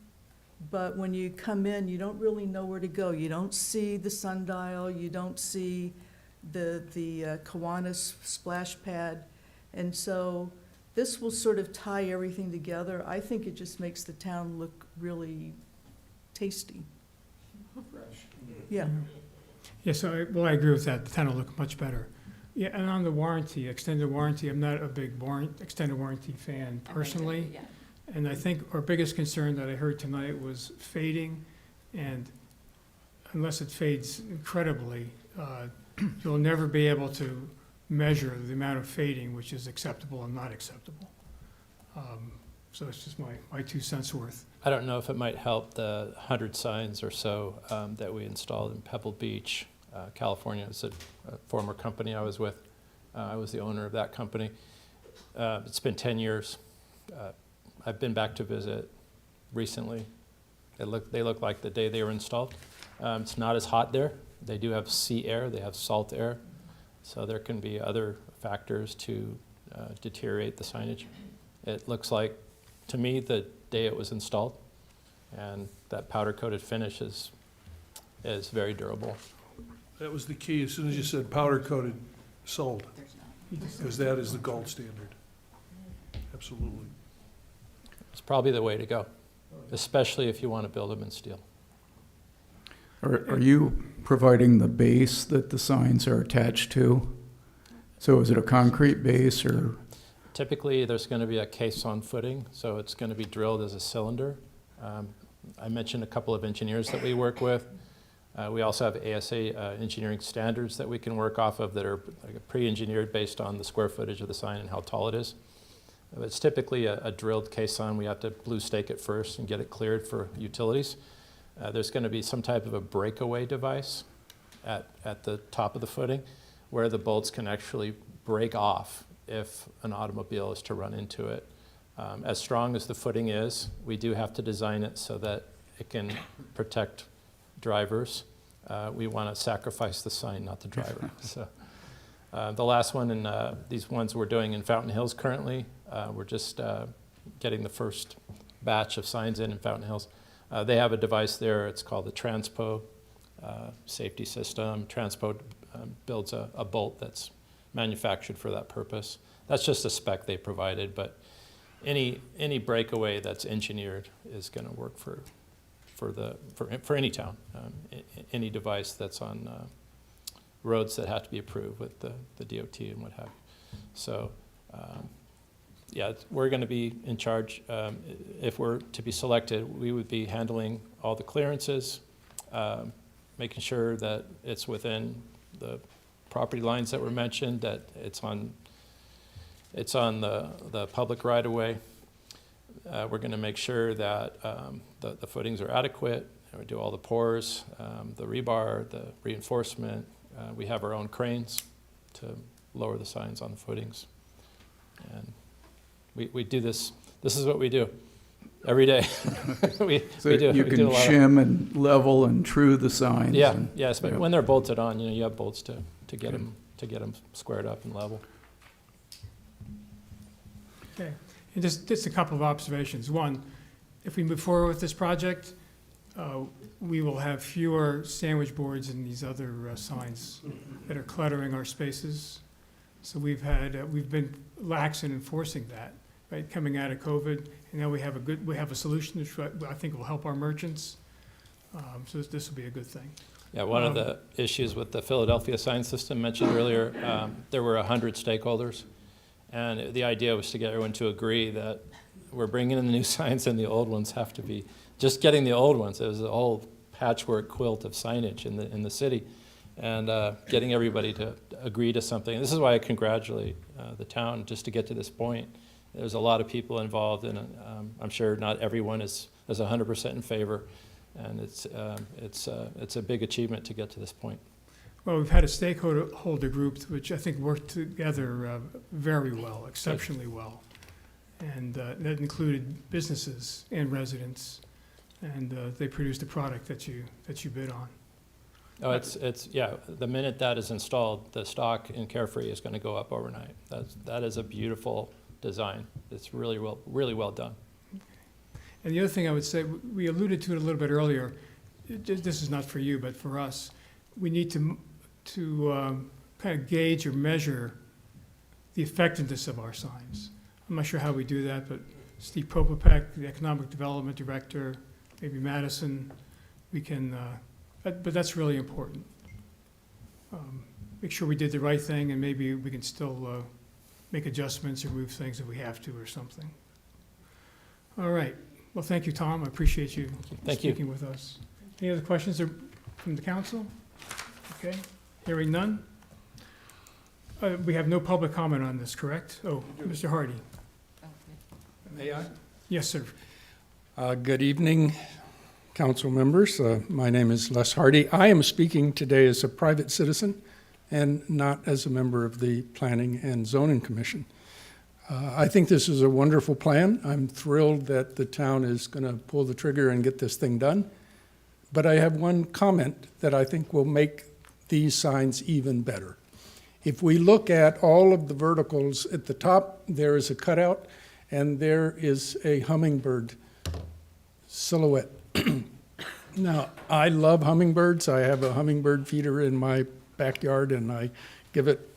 Speaker 6: but when you come in, you don't really know where to go. You don't see the sundial, you don't see the Kiwanis splash pad, and so this will sort of tie everything together. I think it just makes the town look really tasty.
Speaker 11: Fresh.
Speaker 6: Yeah.
Speaker 1: Yeah, so, I agree with that. The town will look much better. Yeah, and on the warranty, extended warranty, I'm not a big extended warranty fan personally.
Speaker 8: Yeah.
Speaker 1: And I think our biggest concern that I heard tonight was fading, and unless it fades incredibly, you'll never be able to measure the amount of fading which is acceptable and not acceptable. So it's just my 2 cents worth.
Speaker 16: I don't know if it might help the 100 signs or so that we installed in Pebble Beach, California. It's a former company I was with. I was the owner of that company. It's been 10 years. I've been back to visit recently. They look like the day they were installed. It's not as hot there. They do have sea air. They have salt air. So there can be other factors to deteriorate the signage. It looks like, to me, the day it was installed, and that powder-coated finish is very durable.
Speaker 11: That was the key. As soon as you said powder-coated, sold, because that is the gold standard. Absolutely.
Speaker 16: It's probably the way to go, especially if you want to build them in steel.
Speaker 17: Are you providing the base that the signs are attached to? So is it a concrete base or?
Speaker 16: Typically, there's going to be a caisson footing, so it's going to be drilled as a cylinder. I mentioned a couple of engineers that we work with. We also have ASA engineering standards that we can work off of that are pre-engineered based on the square footage of the sign and how tall it is. It's typically a drilled caisson. We have to blue stake it first and get it cleared for utilities. There's going to be some type of a breakaway device at the top of the footing where the bolts can actually break off if an automobile is to run into it. As strong as the footing is, we do have to design it so that it can protect drivers. We want to sacrifice the sign, not the driver. So, the last one, and these ones we're doing in Fountain Hills currently, we're just getting the first batch of signs in Fountain Hills. They have a device there, it's called the Transpo safety system. Transpo builds a bolt that's manufactured for that purpose. That's just a spec they provided, but any breakaway that's engineered is going to work for any town. Any device that's on roads that have to be approved with the DOT and what have you. So, yeah, we're going to be in charge. If we're to be selected, we would be handling all the clearances, making sure that it's within the property lines that were mentioned, that it's on the public right-of-way. We're going to make sure that the footings are adequate. We do all the pours, the rebar, the reinforcement. We have our own cranes to lower the signs on the footings. And we do this. This is what we do every day.
Speaker 17: So
Speaker 16: we
Speaker 17: you
Speaker 16: do
Speaker 17: can
Speaker 16: a lot
Speaker 17: shim and level and true the signs.
Speaker 16: Yeah,
Speaker 17: and-
Speaker 16: yes, but
Speaker 17: yeah.
Speaker 16: when they're bolted on, you have bolts to get them squared up and level.
Speaker 1: Okay, and just a couple of observations. One, if we move forward with this project, we will have fewer sandwich boards and these other signs that are cluttering our spaces. So we've been lax in enforcing that, right, coming out of COVID, and now we have a solution which I think will help our merchants. So this will be a good thing.
Speaker 16: Yeah, one of the issues with the Philadelphia sign system mentioned earlier, there were 100 stakeholders. And the idea was to get everyone to agree that we're bringing in the new signs and the old ones have to be, just getting the old ones. It was a whole patchwork quilt of signage in the city. And getting everybody to agree to something. This is why I congratulate the town just to get to this point. There's a lot of people involved, and I'm sure not everyone is 100% in favor. And it's a big achievement to get to this point.
Speaker 1: Well, we've had a stakeholder group which I think worked together very well, exceptionally well. And that included businesses and residents. And they produced a product that you bid on.
Speaker 16: Oh, yeah, the minute that is installed, the stock in Carefree is going to go up overnight. That is a beautiful design. It's really well done.
Speaker 1: And the other thing I would say, we alluded to it a little bit earlier, this is not for you, but for us, we need to kind of gauge or measure the effectiveness of our signs. I'm not sure how we do that, but Steve Popopek, the Economic Development Director, maybe Madison, we can, but that's really important. Make sure we did the right thing, and maybe we can still make adjustments or move things if we have to or something. All right. Well, thank you, Tom. I appreciate you speaking with us. Any other questions from the council? Okay. Hearing none. We have no public comment on this, correct? Oh, Mr. Hardy.
Speaker 18: May I?
Speaker 1: Yes, sir.
Speaker 18: Good evening, council members. My name is Les Hardy. I am speaking today as a private citizen and not as a member of the Planning and Zoning Commission. I think this is a wonderful plan. I'm thrilled that the town is going to pull the trigger and get this thing done. But I have one comment that I think will make these signs even better. If we look at all of the verticals at the top, there is a cutout and there is a hummingbird silhouette. Now, I love hummingbirds. I have a hummingbird feeder in my backyard and I give it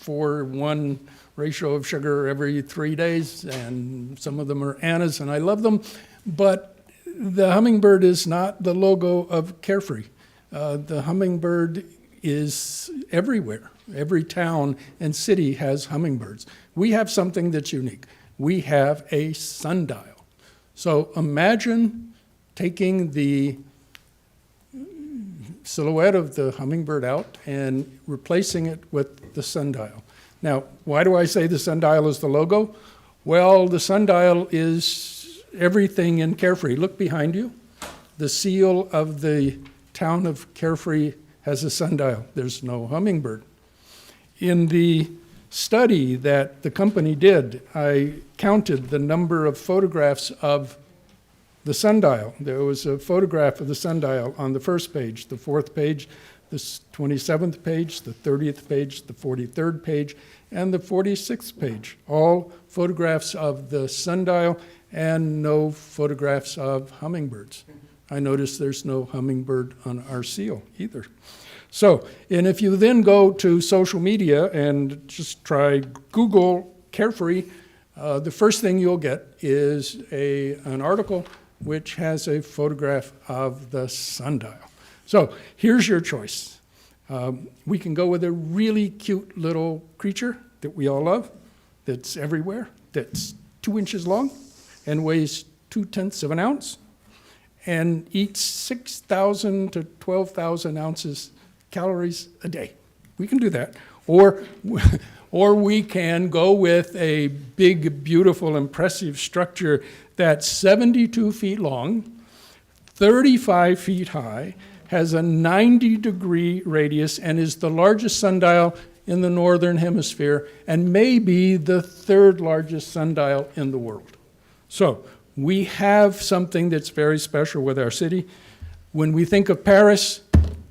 Speaker 18: 4:1 ratio of sugar every 3 days, and some of them are Annas, and I love them. But the hummingbird is not the logo of Carefree. The hummingbird is everywhere. Every town and city has hummingbirds. We have something that's unique. We have a sundial. So imagine taking the silhouette of the hummingbird out and replacing it with the sundial. Now, why do I say the sundial is the logo? Well, the sundial is everything in Carefree. Look behind you. The seal of the town of Carefree has a sundial. There's no hummingbird. In the study that the company did, I counted the number of photographs of the sundial. There was a photograph of the sundial on the first page, the fourth page, the 27th page, the 30th page, the 43rd page, and the 46th page. All photographs of the sundial and no photographs of hummingbirds. I notice there's no hummingbird on our seal either. So, and if you then go to social media and just try Google Carefree, the first thing you'll get is an article which has a photograph of the sundial. So here's your choice. We can go with a really cute little creature that we all love, that's everywhere, that's 2 inches long and weighs 0.2 of an ounce and eats 6,000 to 12,000 ounces calories a day. We can do that. Or we can go with a big, beautiful, impressive structure that's 72 feet long, 35 feet high, has a 90-degree radius, and is the largest sundial in the northern hemisphere, and may be the 3rd largest sundial in the world. So we have something that's very special with our city. When we think of Paris,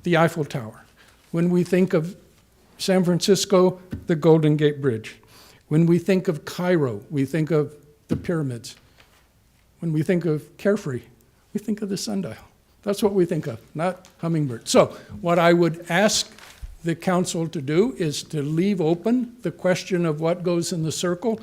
Speaker 18: the Eiffel Tower. When we think of San Francisco, the Golden Gate Bridge. When we think of Cairo, we think of the pyramids. When we think of Carefree, we think of the sundial. That's what we think of, not hummingbird. So what I would ask the council to do is to leave open the question of what goes in the circle.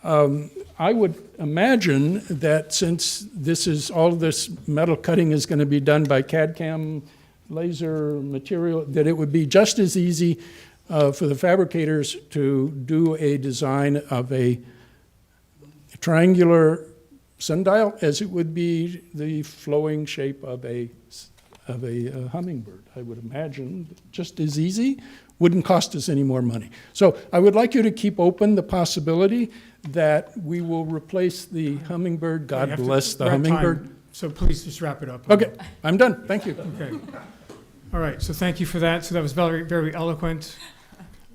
Speaker 18: I would imagine that since all this metal cutting is going to be done by CAD/CAM laser material, that it would be just as easy for the fabricators to do a design of a triangular sundial as it would be the flowing shape of a hummingbird. I would imagine just as easy, wouldn't cost us any more money. So I would like you to keep open the possibility that we will replace the hummingbird. God bless the hummingbird.
Speaker 1: So please just wrap it up.
Speaker 18: Okay, I'm done. Thank you.
Speaker 1: Okay. All right, so thank you for that. So that was very, very eloquent.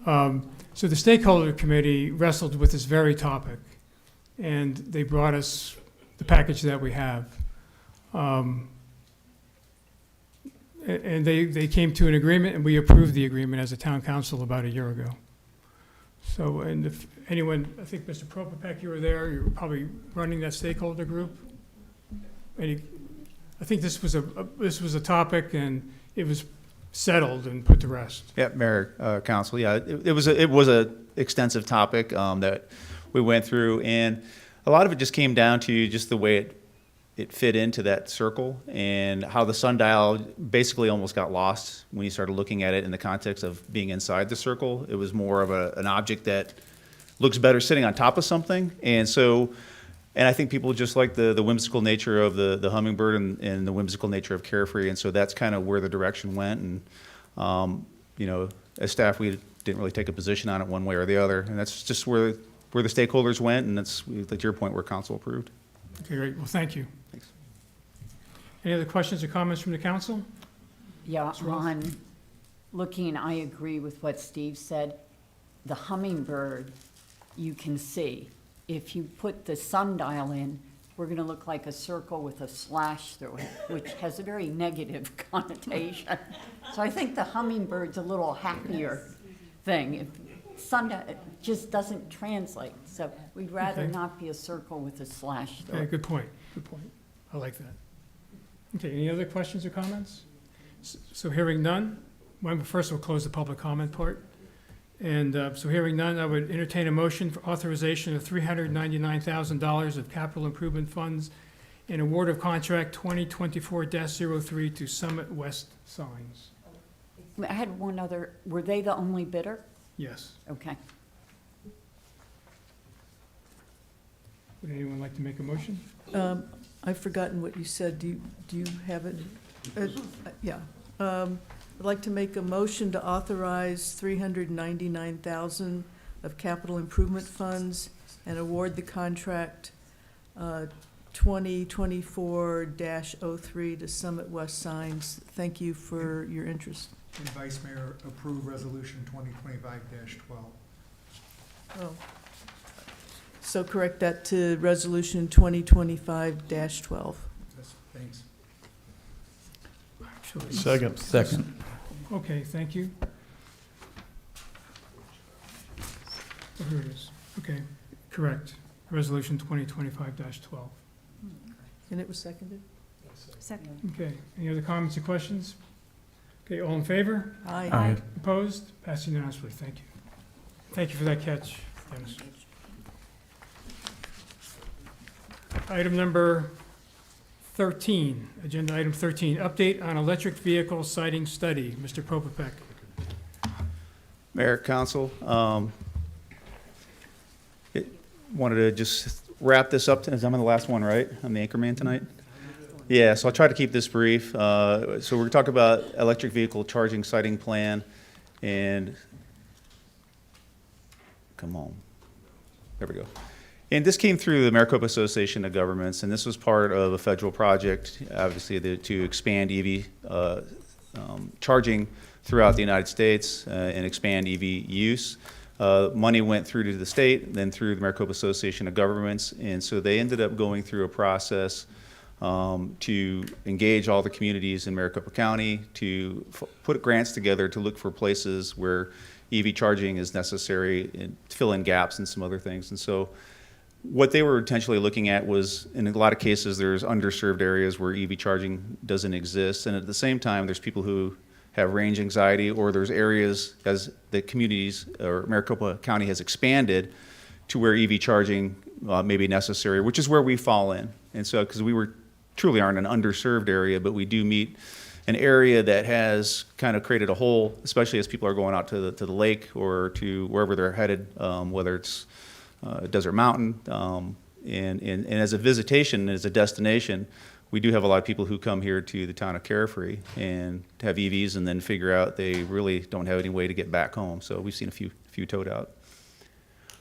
Speaker 1: So the stakeholder committee wrestled with this very topic, and they brought us the package that we have. And they came to an agreement, and we approved the agreement as a town council about a year ago. So, and if anyone, I think Mr. Propopek, you were there, you were probably running that stakeholder group. I think this was a topic, and it was settled and put to rest.
Speaker 19: Yeah, Mayor, Council, yeah, it was a extensive topic that we went through, and a lot of it just came down to just the way it fit into that circle, and how the sundial basically almost got lost when you started looking at it in the context of being inside the circle. It was more of an object that looks better sitting on top of something, and I think people just like the whimsical nature of the hummingbird and the whimsical nature of Carefree, and so that's kind of where the direction went. And as staff, we didn't really take a position on it one way or the other, and that's just where the stakeholders went, and that's, to your point, where council approved.
Speaker 1: Okay, great. Well, thank you.
Speaker 19: Thanks.
Speaker 1: Any other questions or comments from the council?
Speaker 8: Yeah, on looking, I agree with what Steve said. The hummingbird, you can see. If you put the sundial in, we're going to look like a circle with a slash through it, which has a very negative connotation. So I think the hummingbird's a little happier thing. If sundial, it just doesn't translate. So we'd rather
Speaker 1: Okay.
Speaker 8: not be a circle with a slash through
Speaker 1: Okay,
Speaker 8: it.
Speaker 1: good point. Good point. I like that. Okay, any other questions or comments? So hearing none, first we'll close the public comment part. And so hearing none, I would entertain a motion for authorization of $399,000 of capital improvement funds and award of contract 2024-03 to Summit West Signs.
Speaker 8: I had one other, were they the only bidder?
Speaker 1: Yes.
Speaker 8: Okay.
Speaker 1: Would anyone like to make a motion?
Speaker 6: I've forgotten what you said. Do you have it? Yeah. I'd like to make a motion to authorize $399,000 of capital improvement funds and award the contract 2024-03 to Summit West Signs. Thank you for your interest.
Speaker 5: And Vice Mayor, approve resolution 2025-12.
Speaker 6: Oh. So correct that to resolution 2025-12.
Speaker 5: Thanks.
Speaker 1: Actually,
Speaker 17: Second.
Speaker 1: Okay, thank you. Oh, here it is. Okay, correct. Resolution 2025-12.
Speaker 6: And it was seconded?
Speaker 7: Second.
Speaker 1: Okay, any other comments or questions? Okay, all in favor?
Speaker 6: Aye.
Speaker 17: Aye.
Speaker 1: Opposed? Passed unanimously, thank you. Thank you for that catch, Dennis. Item number 13, agenda item 13, update on electric vehicle sighting study. Mr. Popopek.
Speaker 19: Mayor, Council, wanted to just wrap this up. I'm the last one, right? I'm the anchor man tonight? Yeah, so I'll try to keep this brief. So we're talking about electric vehicle charging siting plan, and come on. There we go. And this came through the Maricopa Association of Governments, and this was part of a federal project, obviously, to expand EV charging throughout the United States and expand EV use. Money went through to the state, then through the Maricopa Association of Governments, and so they ended up going through a process to engage all the communities in Maricopa County, to put grants together to look for places where EV charging is necessary and fill in gaps and some other things. And so what they were potentially looking at was, in a lot of cases, there's underserved areas where EV charging doesn't exist. And at the same time, there's people who have range anxiety, or there's areas as the communities or Maricopa County has expanded to where EV charging may be necessary, which is where we fall in. And so, because we truly aren't an underserved area, but we do meet an area that has kind of created a hole, especially as people are going out to the lake or to wherever they're headed, whether it's Desert Mountain, and as a visitation, as a destination, we do have a lot of people who come here to the town of Carefree and have EVs and then figure out they really don't have any way to get back home. So we've seen a few towed out.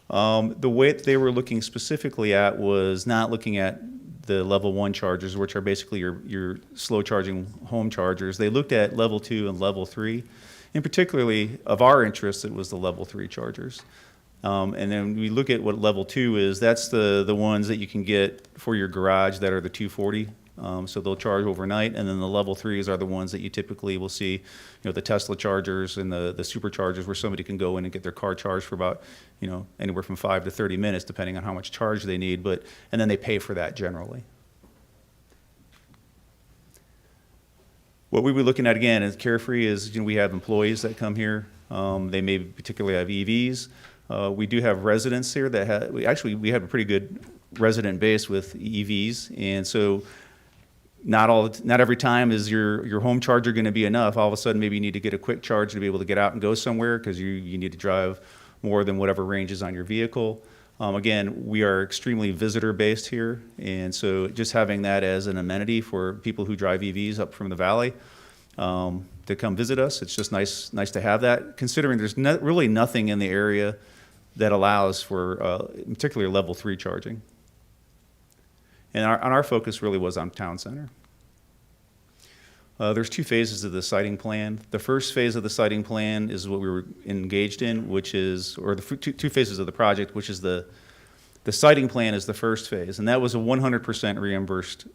Speaker 19: The way that they were looking specifically at was not looking at the level 1 chargers, which are basically your slow charging home chargers. They looked at level 2 and level 3. And particularly of our interest, it was the level 3 chargers. And then we look at what level 2 is. That's the ones that you can get for your garage that are the 240. So they'll charge overnight. And then the level 3s are the ones that you typically will see, the Tesla chargers and the superchargers, where somebody can go in and get their car charged for about, anywhere from 5 to 30 minutes, depending on how much charge they need. And then they pay for that generally. What we were looking at again is Carefree is, we have employees that come here. They may particularly have EVs. We do have residents here that we have a pretty good resident base with EVs, and so not every time is your home charger going to be enough. All of a sudden, maybe you need to get a quick charge to be able to get out and go somewhere because you need to drive more than whatever range is on your vehicle. Again, we are extremely visitor based here, and so just having that as an amenity for people who drive EVs up from the valley to come visit us, it's just nice to have that, considering there's really nothing in the area that allows for particularly level 3 charging. And our focus really was on town center. There's 2 phases of the siting plan. The first phase of the siting plan is what we were engaged in, which is, or the two phases of the project, which is the siting plan is the first phase, and that was a 100% reimbursed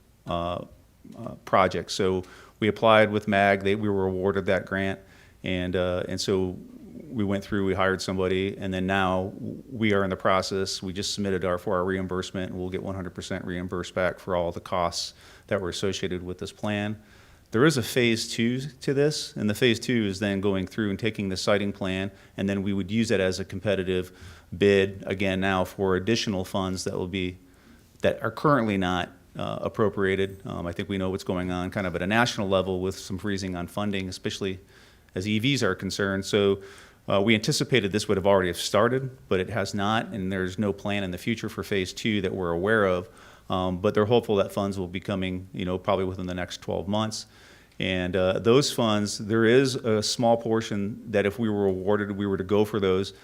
Speaker 19: project. So we applied with MAG, we were awarded that grant, and so we went through, we hired somebody, and then now we are in the process. We just submitted for our reimbursement, and we'll get 100% reimbursed back for all the costs that were associated with this plan. There is a phase 2 to this, and the phase 2 is then going through and taking the siting plan, and then we would use it as a competitive bid, again now for additional funds that are currently not appropriated. I think we know what's going on kind of at a national level with some freezing on funding, especially as EVs are concerned. So we anticipated this would have already started, but it has not, and there's no plan in the future for phase 2 that we're aware of. But they're hopeful that funds will be coming, probably within the next 12 months. And those funds, there is a small portion that if we were awarded, we were to go for those,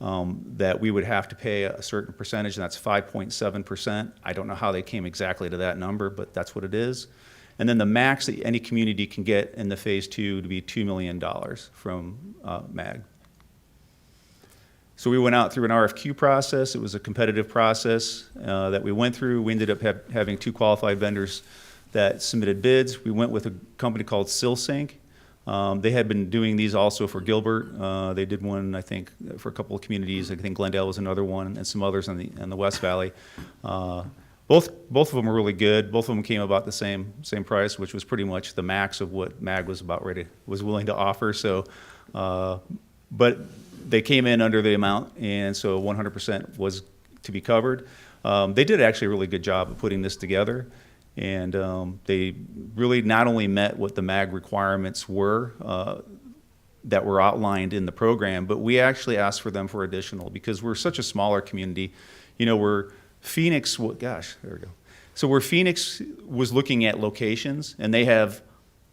Speaker 19: that we would have to pay a certain percentage, and that's 5.7%. I don't know how they came exactly to that number, but that's what it is. And then the max that any community can get in the phase 2 would be $2 million from MAG. So we went out through an RFQ process. It was a competitive process that we went through. We ended up having 2 qualified vendors that submitted bids. We went with a company called SilSync. They had been doing these also for Gilbert. They did one, I think, for a couple of communities. I think Glendale was another one, and some others in the West Valley. Both of them were really good. Both of them came about the same price, which was pretty much the max of what MAG was willing to offer. So, but they came in under the amount, and so 100% was to be covered. They did actually a really good job of putting this together, and they really not only met what the MAG requirements were that were outlined in the program, but we actually asked for them for additional, because we're such a smaller community. You know, where Phoenix was looking at locations, and they have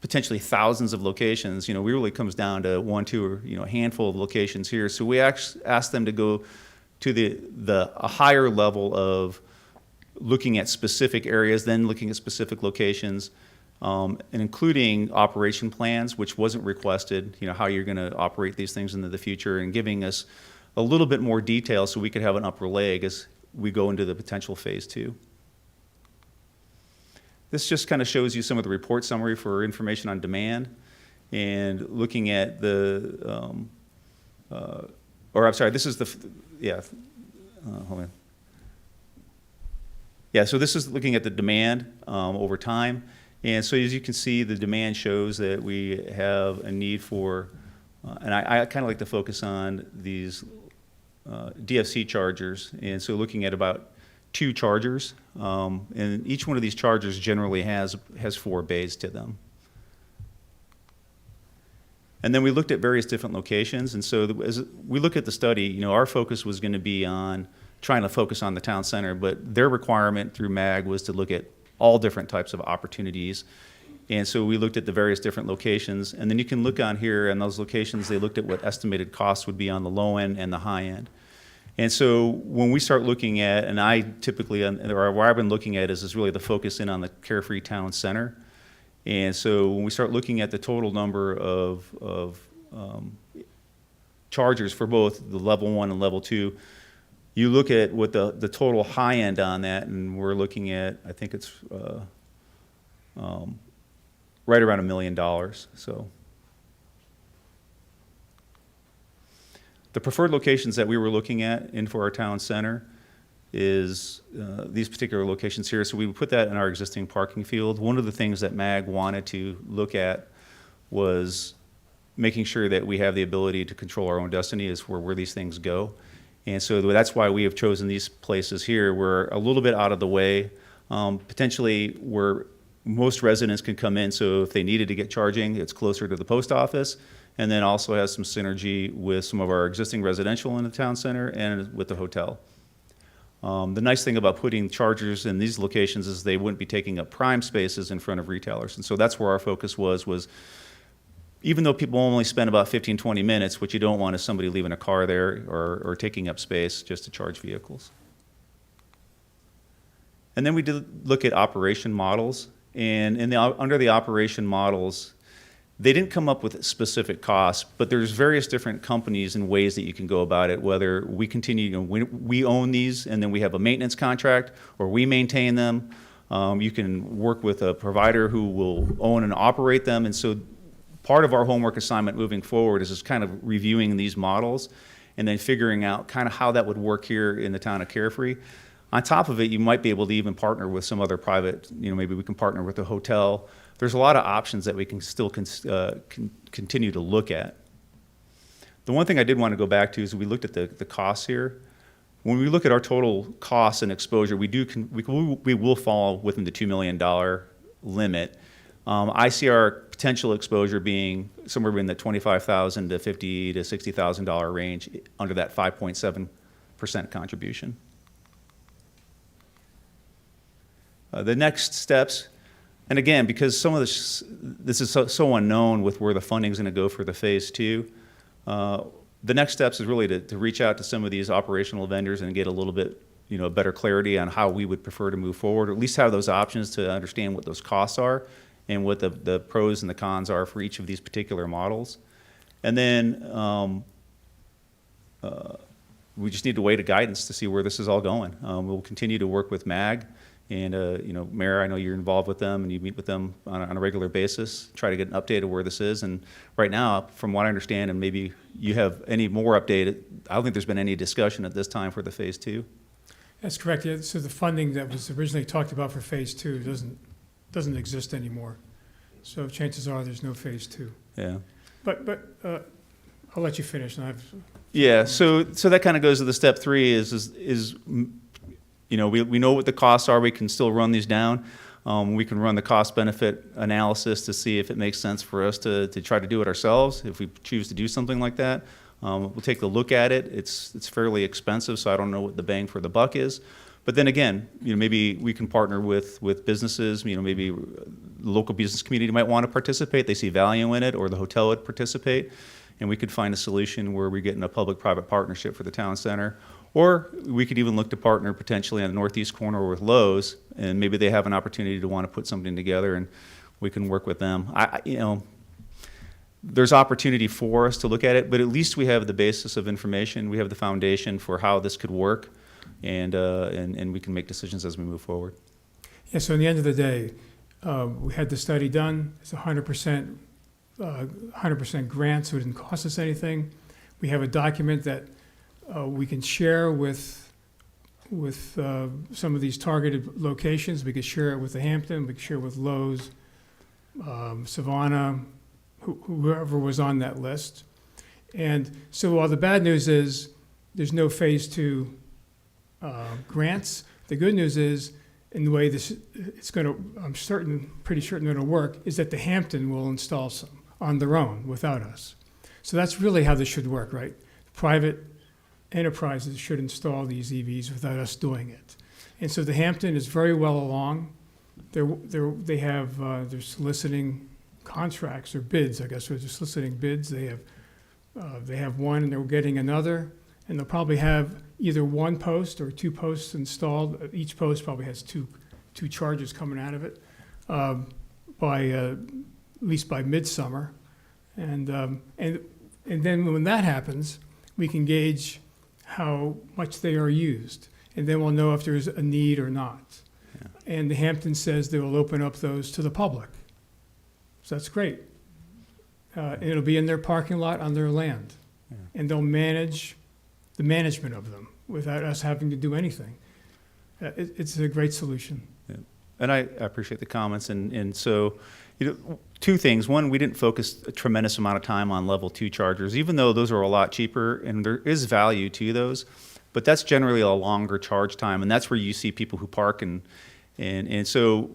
Speaker 19: potentially thousands of locations. You know, we really comes down to one, two, or a handful of locations here. So we actually asked them to go to a higher level of looking at specific areas, then looking at specific locations, and including operation plans, which wasn't requested. You know, how you're going to operate these things into the future, and giving us a little bit more detail so we could have an upper leg as we go into the potential phase 2. This just kind of shows you some of the report summary for information on demand, and looking at this is hold on. Yeah, so this is looking at the demand over time. And so as you can see, the demand shows that we have a need for, and I kind of like to focus on these DFC chargers. And so looking at about 2 chargers, and each one of these chargers generally has 4 bays to them. And then we looked at various different locations. And so as we look at the study, our focus was going to be on trying to focus on the town center, but their requirement through MAG was to look at all different types of opportunities. And so we looked at the various different locations, and then you can look on here, and those locations, they looked at what estimated costs would be on the low end and the high end. And so when we start looking at, and I typically, or where I've been looking at is really the focus in on the Carefree Town Center. And so when we start looking at the total number of chargers for both the level 1 and level 2, you look at what the total high end on that, and we're looking at, I think it's right around $1 million. So the preferred locations that we were looking at in for our town center is these particular locations here. So we would put that in our existing parking field. One of the things that MAG wanted to look at was making sure that we have the ability to control our own destiny as for where these things go. And so that's why we have chosen these places here. We're a little bit out of the way, potentially where most residents can come in. So if they needed to get charging, it's closer to the post office, and then also has some synergy with some of our existing residential in the town center and with the hotel. The nice thing about putting chargers in these locations is they wouldn't be taking up prime spaces in front of retailers. And so that's where our focus was even though people only spend about 15, 20 minutes, what you don't want is somebody leaving a car there or taking up space just to charge vehicles. And then we did look at operation models. And under the operation models, they didn't come up with specific costs, but there's various different companies and ways that you can go about it, whether we continue, we own these and then we have a maintenance contract, or we maintain them. You can work with a provider who will own and operate them. And so part of our homework assignment moving forward is just kind of reviewing these models and then figuring out kind of how that would work here in the town of Carefree. On top of it, you might be able to even partner with some other private, maybe we can partner with a hotel. There's a lot of options that we can still continue to look at. The one thing I did want to go back to is we looked at the costs here. When we look at our total costs and exposure, we will fall within the $2 million limit. I see our potential exposure being somewhere in the $25,000 to $50,000 to $60,000 range under that 5.7% contribution. The next steps, and again, because some of this is so unknown with where the funding is going to go for the phase 2, the next steps is really to reach out to some of these operational vendors and get a little bit better clarity on how we would prefer to move forward, or at least have those options to understand what those costs are and what the pros and the cons are for each of these particular models. And then we just need to wait a guidance to see where this is all going. We'll continue to work with MAG. And, Mayor, I know you're involved with them and you meet with them on a regular basis, try to get an update of where this is. And right now, from what I understand, and maybe you have any more update, I don't think there's been any discussion at this time for the phase 2.
Speaker 1: That's correct. Yeah, so the funding that was originally talked about for phase two doesn't exist anymore. So chances are there's no phase two.
Speaker 19: Yeah.
Speaker 1: But I'll let you finish. And
Speaker 19: Yeah, so that kind of goes to the step three is you know, we know what the costs are. We can still run these down. We can run the cost benefit analysis to see if it makes sense for us to try to do it ourselves. If we choose to do something like that, we'll take a look at it. It's fairly expensive, so I don't know what the bang for the buck is. But then again, you know, maybe we can partner with businesses. You know, maybe the local business community might want to participate. They see value in it, or the hotel would participate, and we could find a solution where we get in a public-private partnership for the town center. Or we could even look to partner potentially on the northeast corner with Lowe's, and maybe they have an opportunity to want to put something together, and we can work with them. You know, there's opportunity for us to look at it, but at least we have the basis of information. We have the foundation for how this could work, and we can make decisions as we move forward.
Speaker 1: Yeah. So in the end of the day, we had the study done. It's 100% grant, so it didn't cost us anything. We have a document that we can share with some of these targeted locations. We could share it with the Hampton. We could share it with Lowe's, Savannah, whoever was on that list. And so while the bad news is there's no phase two grants, the good news is, in the way it's going to, pretty certain it'll work, is that the Hampton will install some on their own without us. So that's really how this should work, right? Private enterprises should install these EVs without us doing it. And so the Hampton is very well along. They're soliciting contracts or bids, I guess. They're soliciting bids. They have one and they're getting another, and they'll probably have either one post or two posts installed. Each post probably has two chargers coming out of it at least by midsummer. And then when that happens, we can gauge how much they are used, and then we'll know if there's a need or not. Yeah. And the Hampton says they will open up those to the public. So that's great. And it'll be in their parking lot on their land. Yeah. And they'll manage the management of them without us having to do anything. It's a great solution.
Speaker 19: Yeah. And I appreciate the comments. And so, you know, two things. One, we didn't focus a tremendous amount of time on level 2 chargers, even though those are a lot cheaper and there is value to those. But that's generally a longer charge time, and that's where you see people who park. And so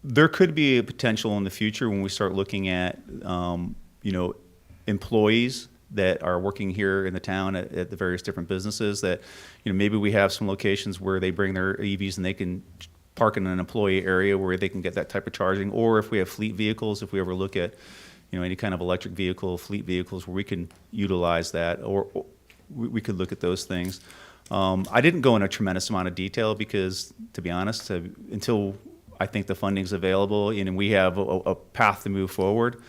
Speaker 19: there could be a potential in the future when we start looking at, you know, employees that are working here in the town at the various different businesses that, you know, maybe we have some locations where they bring their EVs and they can park in an employee area where they can get that type of charging. Or if we have fleet vehicles, if we ever look at, you know, any kind of electric vehicle, fleet vehicles where we can utilize that, or we could look at those things. I didn't go in a tremendous amount of detail because, to be honest, until I think the funding's available and we have a path to move forward,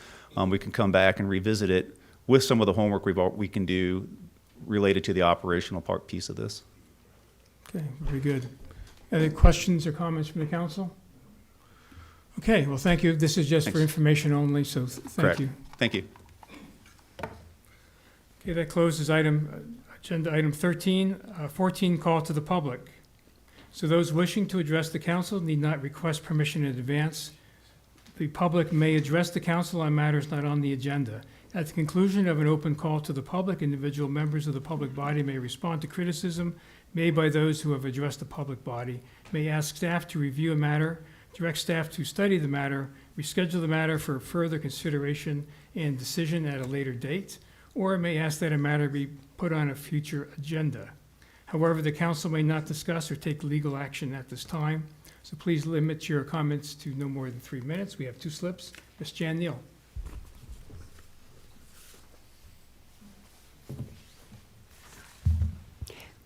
Speaker 19: we can come back and revisit it with some of the homework we can do related to the operational part piece of this.
Speaker 1: Okay, very good. Any questions or comments from the council? Okay, well, thank you. This is just for information only, so thank you.
Speaker 19: Thank you.
Speaker 1: Okay, that closes agenda item 13. 14, call to the public. So those wishing to address the council need not request permission in advance. The public may address the council on matters not on the agenda. At the conclusion of an open call to the public, individual members of the public body may respond to criticism made by those who have addressed the public body, may ask staff to review a matter, direct staff to study the matter, reschedule the matter for further consideration and decision at a later date, or may ask that a matter be put on a future agenda. However, the council may not discuss or take legal action at this time, so please limit your comments to no more than 3 minutes. We have 2 slips. Ms. Jan Neal.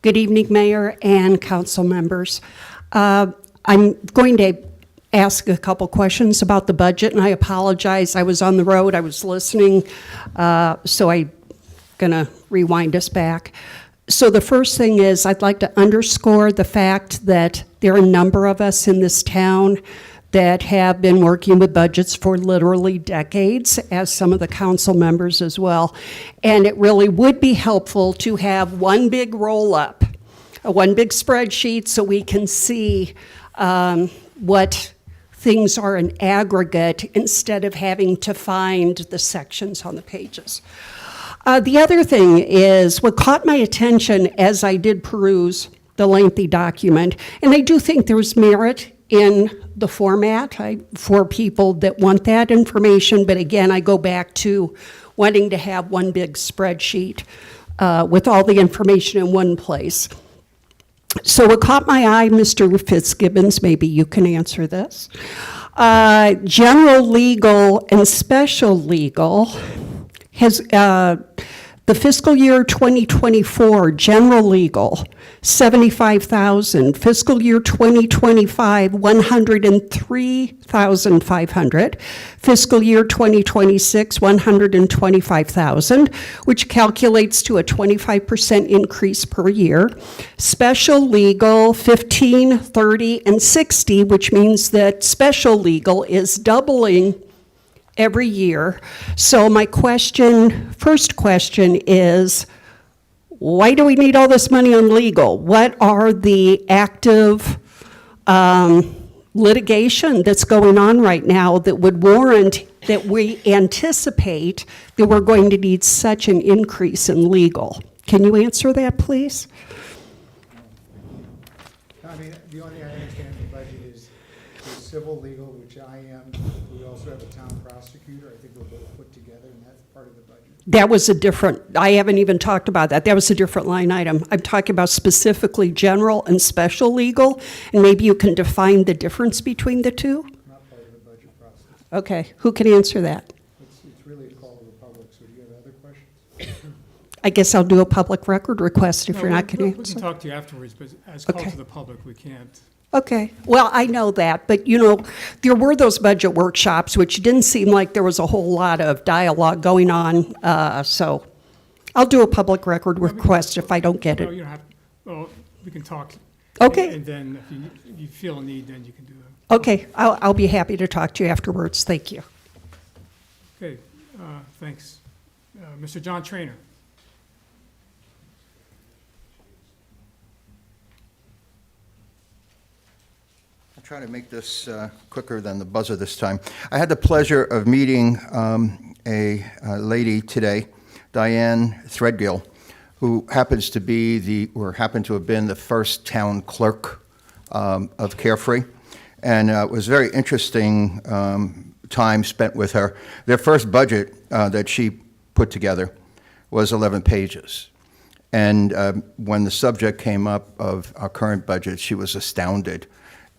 Speaker 20: Good evening, Mayor and council members. I'm going to ask a couple questions about the budget, and I apologize. I was on the road, I was listening, so I'm going to rewind us back. So the first thing is I'd like to underscore the fact that there are a number of us in this town that have been working with budgets for literally decades, as some of the council members as well. And it really would be helpful to have one big roll-up one big spreadsheet so we can see what things are in aggregate instead of having to find the sections on the pages. The other thing is what caught my attention as I did peruse the lengthy document, and I do think there's merit in the format for people that want that information, but again, I go back to wanting to have one big spreadsheet with all the information in one place. So what caught my eye, Mr. Fitzgibbons, maybe you can answer this. General legal and special legal has the fiscal year 2024 general legal $75,000, fiscal year 2025 $103,500, fiscal year 2026 $125,000, which calculates to a 25% increase per year. Special legal 15, 30, and 60, which means that special legal is doubling every year. So my first question is, why do we need all this money on legal? What are the active litigation that's going on right now that would warrant that we anticipate that we're going to need such an increase in legal? Can you answer that, please?
Speaker 5: I mean, the only thing I understand the budget is civil legal, which I am. We also have a town prosecutor. I think we're both put together, and that's part of the budget.
Speaker 20: That was a different, I haven't even talked about that. That was a different line item. I'm talking about specifically general and special legal, and maybe you can define the difference between the two?
Speaker 5: Not part of the budget process.
Speaker 20: Okay, who can answer that?
Speaker 5: It's really a call to the public, so do you have other questions?
Speaker 20: I guess I'll do a public record request if
Speaker 1: No,
Speaker 20: you're not
Speaker 1: we
Speaker 20: going to
Speaker 1: can
Speaker 20: answer.
Speaker 1: talk to you afterwards, but as called
Speaker 20: Okay.
Speaker 1: to the public, we can't.
Speaker 20: Okay, well, I know that, but there were those budget workshops, which didn't seem like there was a whole lot of dialogue going on, so I'll do a public record request if I don't get
Speaker 1: No,
Speaker 20: it.
Speaker 1: you don't have, well, we can talk.
Speaker 20: Okay.
Speaker 1: And then if you feel a need, then you can do it.
Speaker 20: Okay, I'll be happy to talk to you afterwards, thank you.
Speaker 1: Okay, thanks. Mr. John Trainer.
Speaker 12: I'll try to make this quicker than the buzzer this time. I had the pleasure of meeting a lady today, Diane Threadgill, who happens to be happened to have been the first town clerk of Carefree. And it was a very interesting time spent with her. Their first budget that she put together was 11 pages. And when the subject came up of our current budget, she was astounded.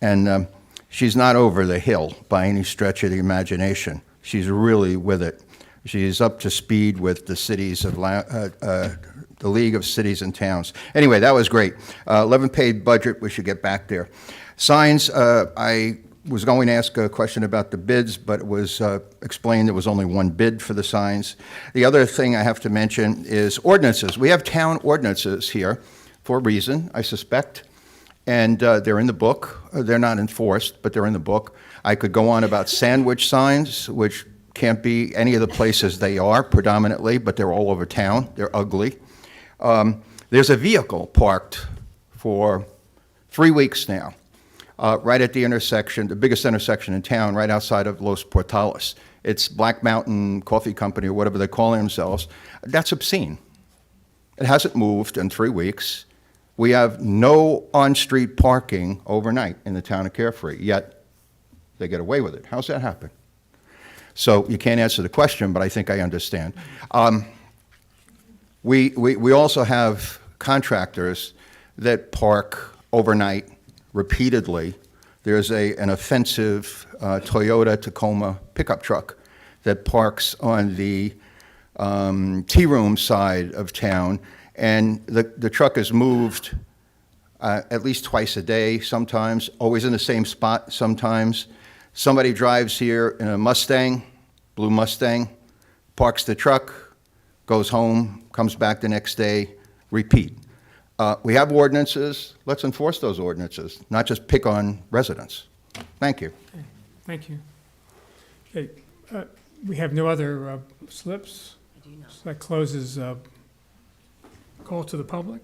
Speaker 12: And she's not over the hill by any stretch of the imagination. She's really with it. She's up to speed with the cities of the League of Cities and Towns. Anyway, that was great. 11-page budget. We should get back there. Signs. I was going to ask a question about the bids, but it was explained there was only one bid for the signs. The other thing I have to mention is ordinances. We have town ordinances here for a reason, I suspect. And they're in the book. They're not enforced, but they're in the book. I could go on about sandwich signs, which can't be any of the places they are predominantly, but they're all over town. They're ugly. There's a vehicle parked for 3 weeks now, right at the intersection, the biggest intersection in town, right outside of Los Portales. It's Black Mountain Coffee Company or whatever they're calling themselves. That's obscene. It hasn't moved in 3 weeks. We have no on-street parking overnight in the town of Carefree, yet they get away with it. How's that happen? So you can't answer the question, but I think I understand. We also have contractors that park overnight repeatedly. There's an offensive Toyota Tacoma pickup truck that parks on the tea room side of town, and the truck is moved at least twice a day sometimes, always in the same spot sometimes. Somebody drives here in a Mustang, blue Mustang, parks the truck, goes home, comes back the next day, repeat. We have ordinances. Let's enforce those ordinances, not just pick on residents. Thank you.
Speaker 1: Okay, thank you. Okay, we have no other slips. So that closes call to the public.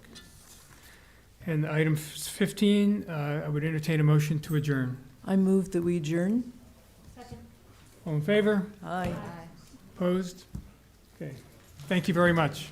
Speaker 1: And item 15, I would entertain a motion to adjourn.
Speaker 6: I move that we adjourn.
Speaker 1: All in favor?
Speaker 6: Aye.
Speaker 1: Opposed? Okay. Thank you very much.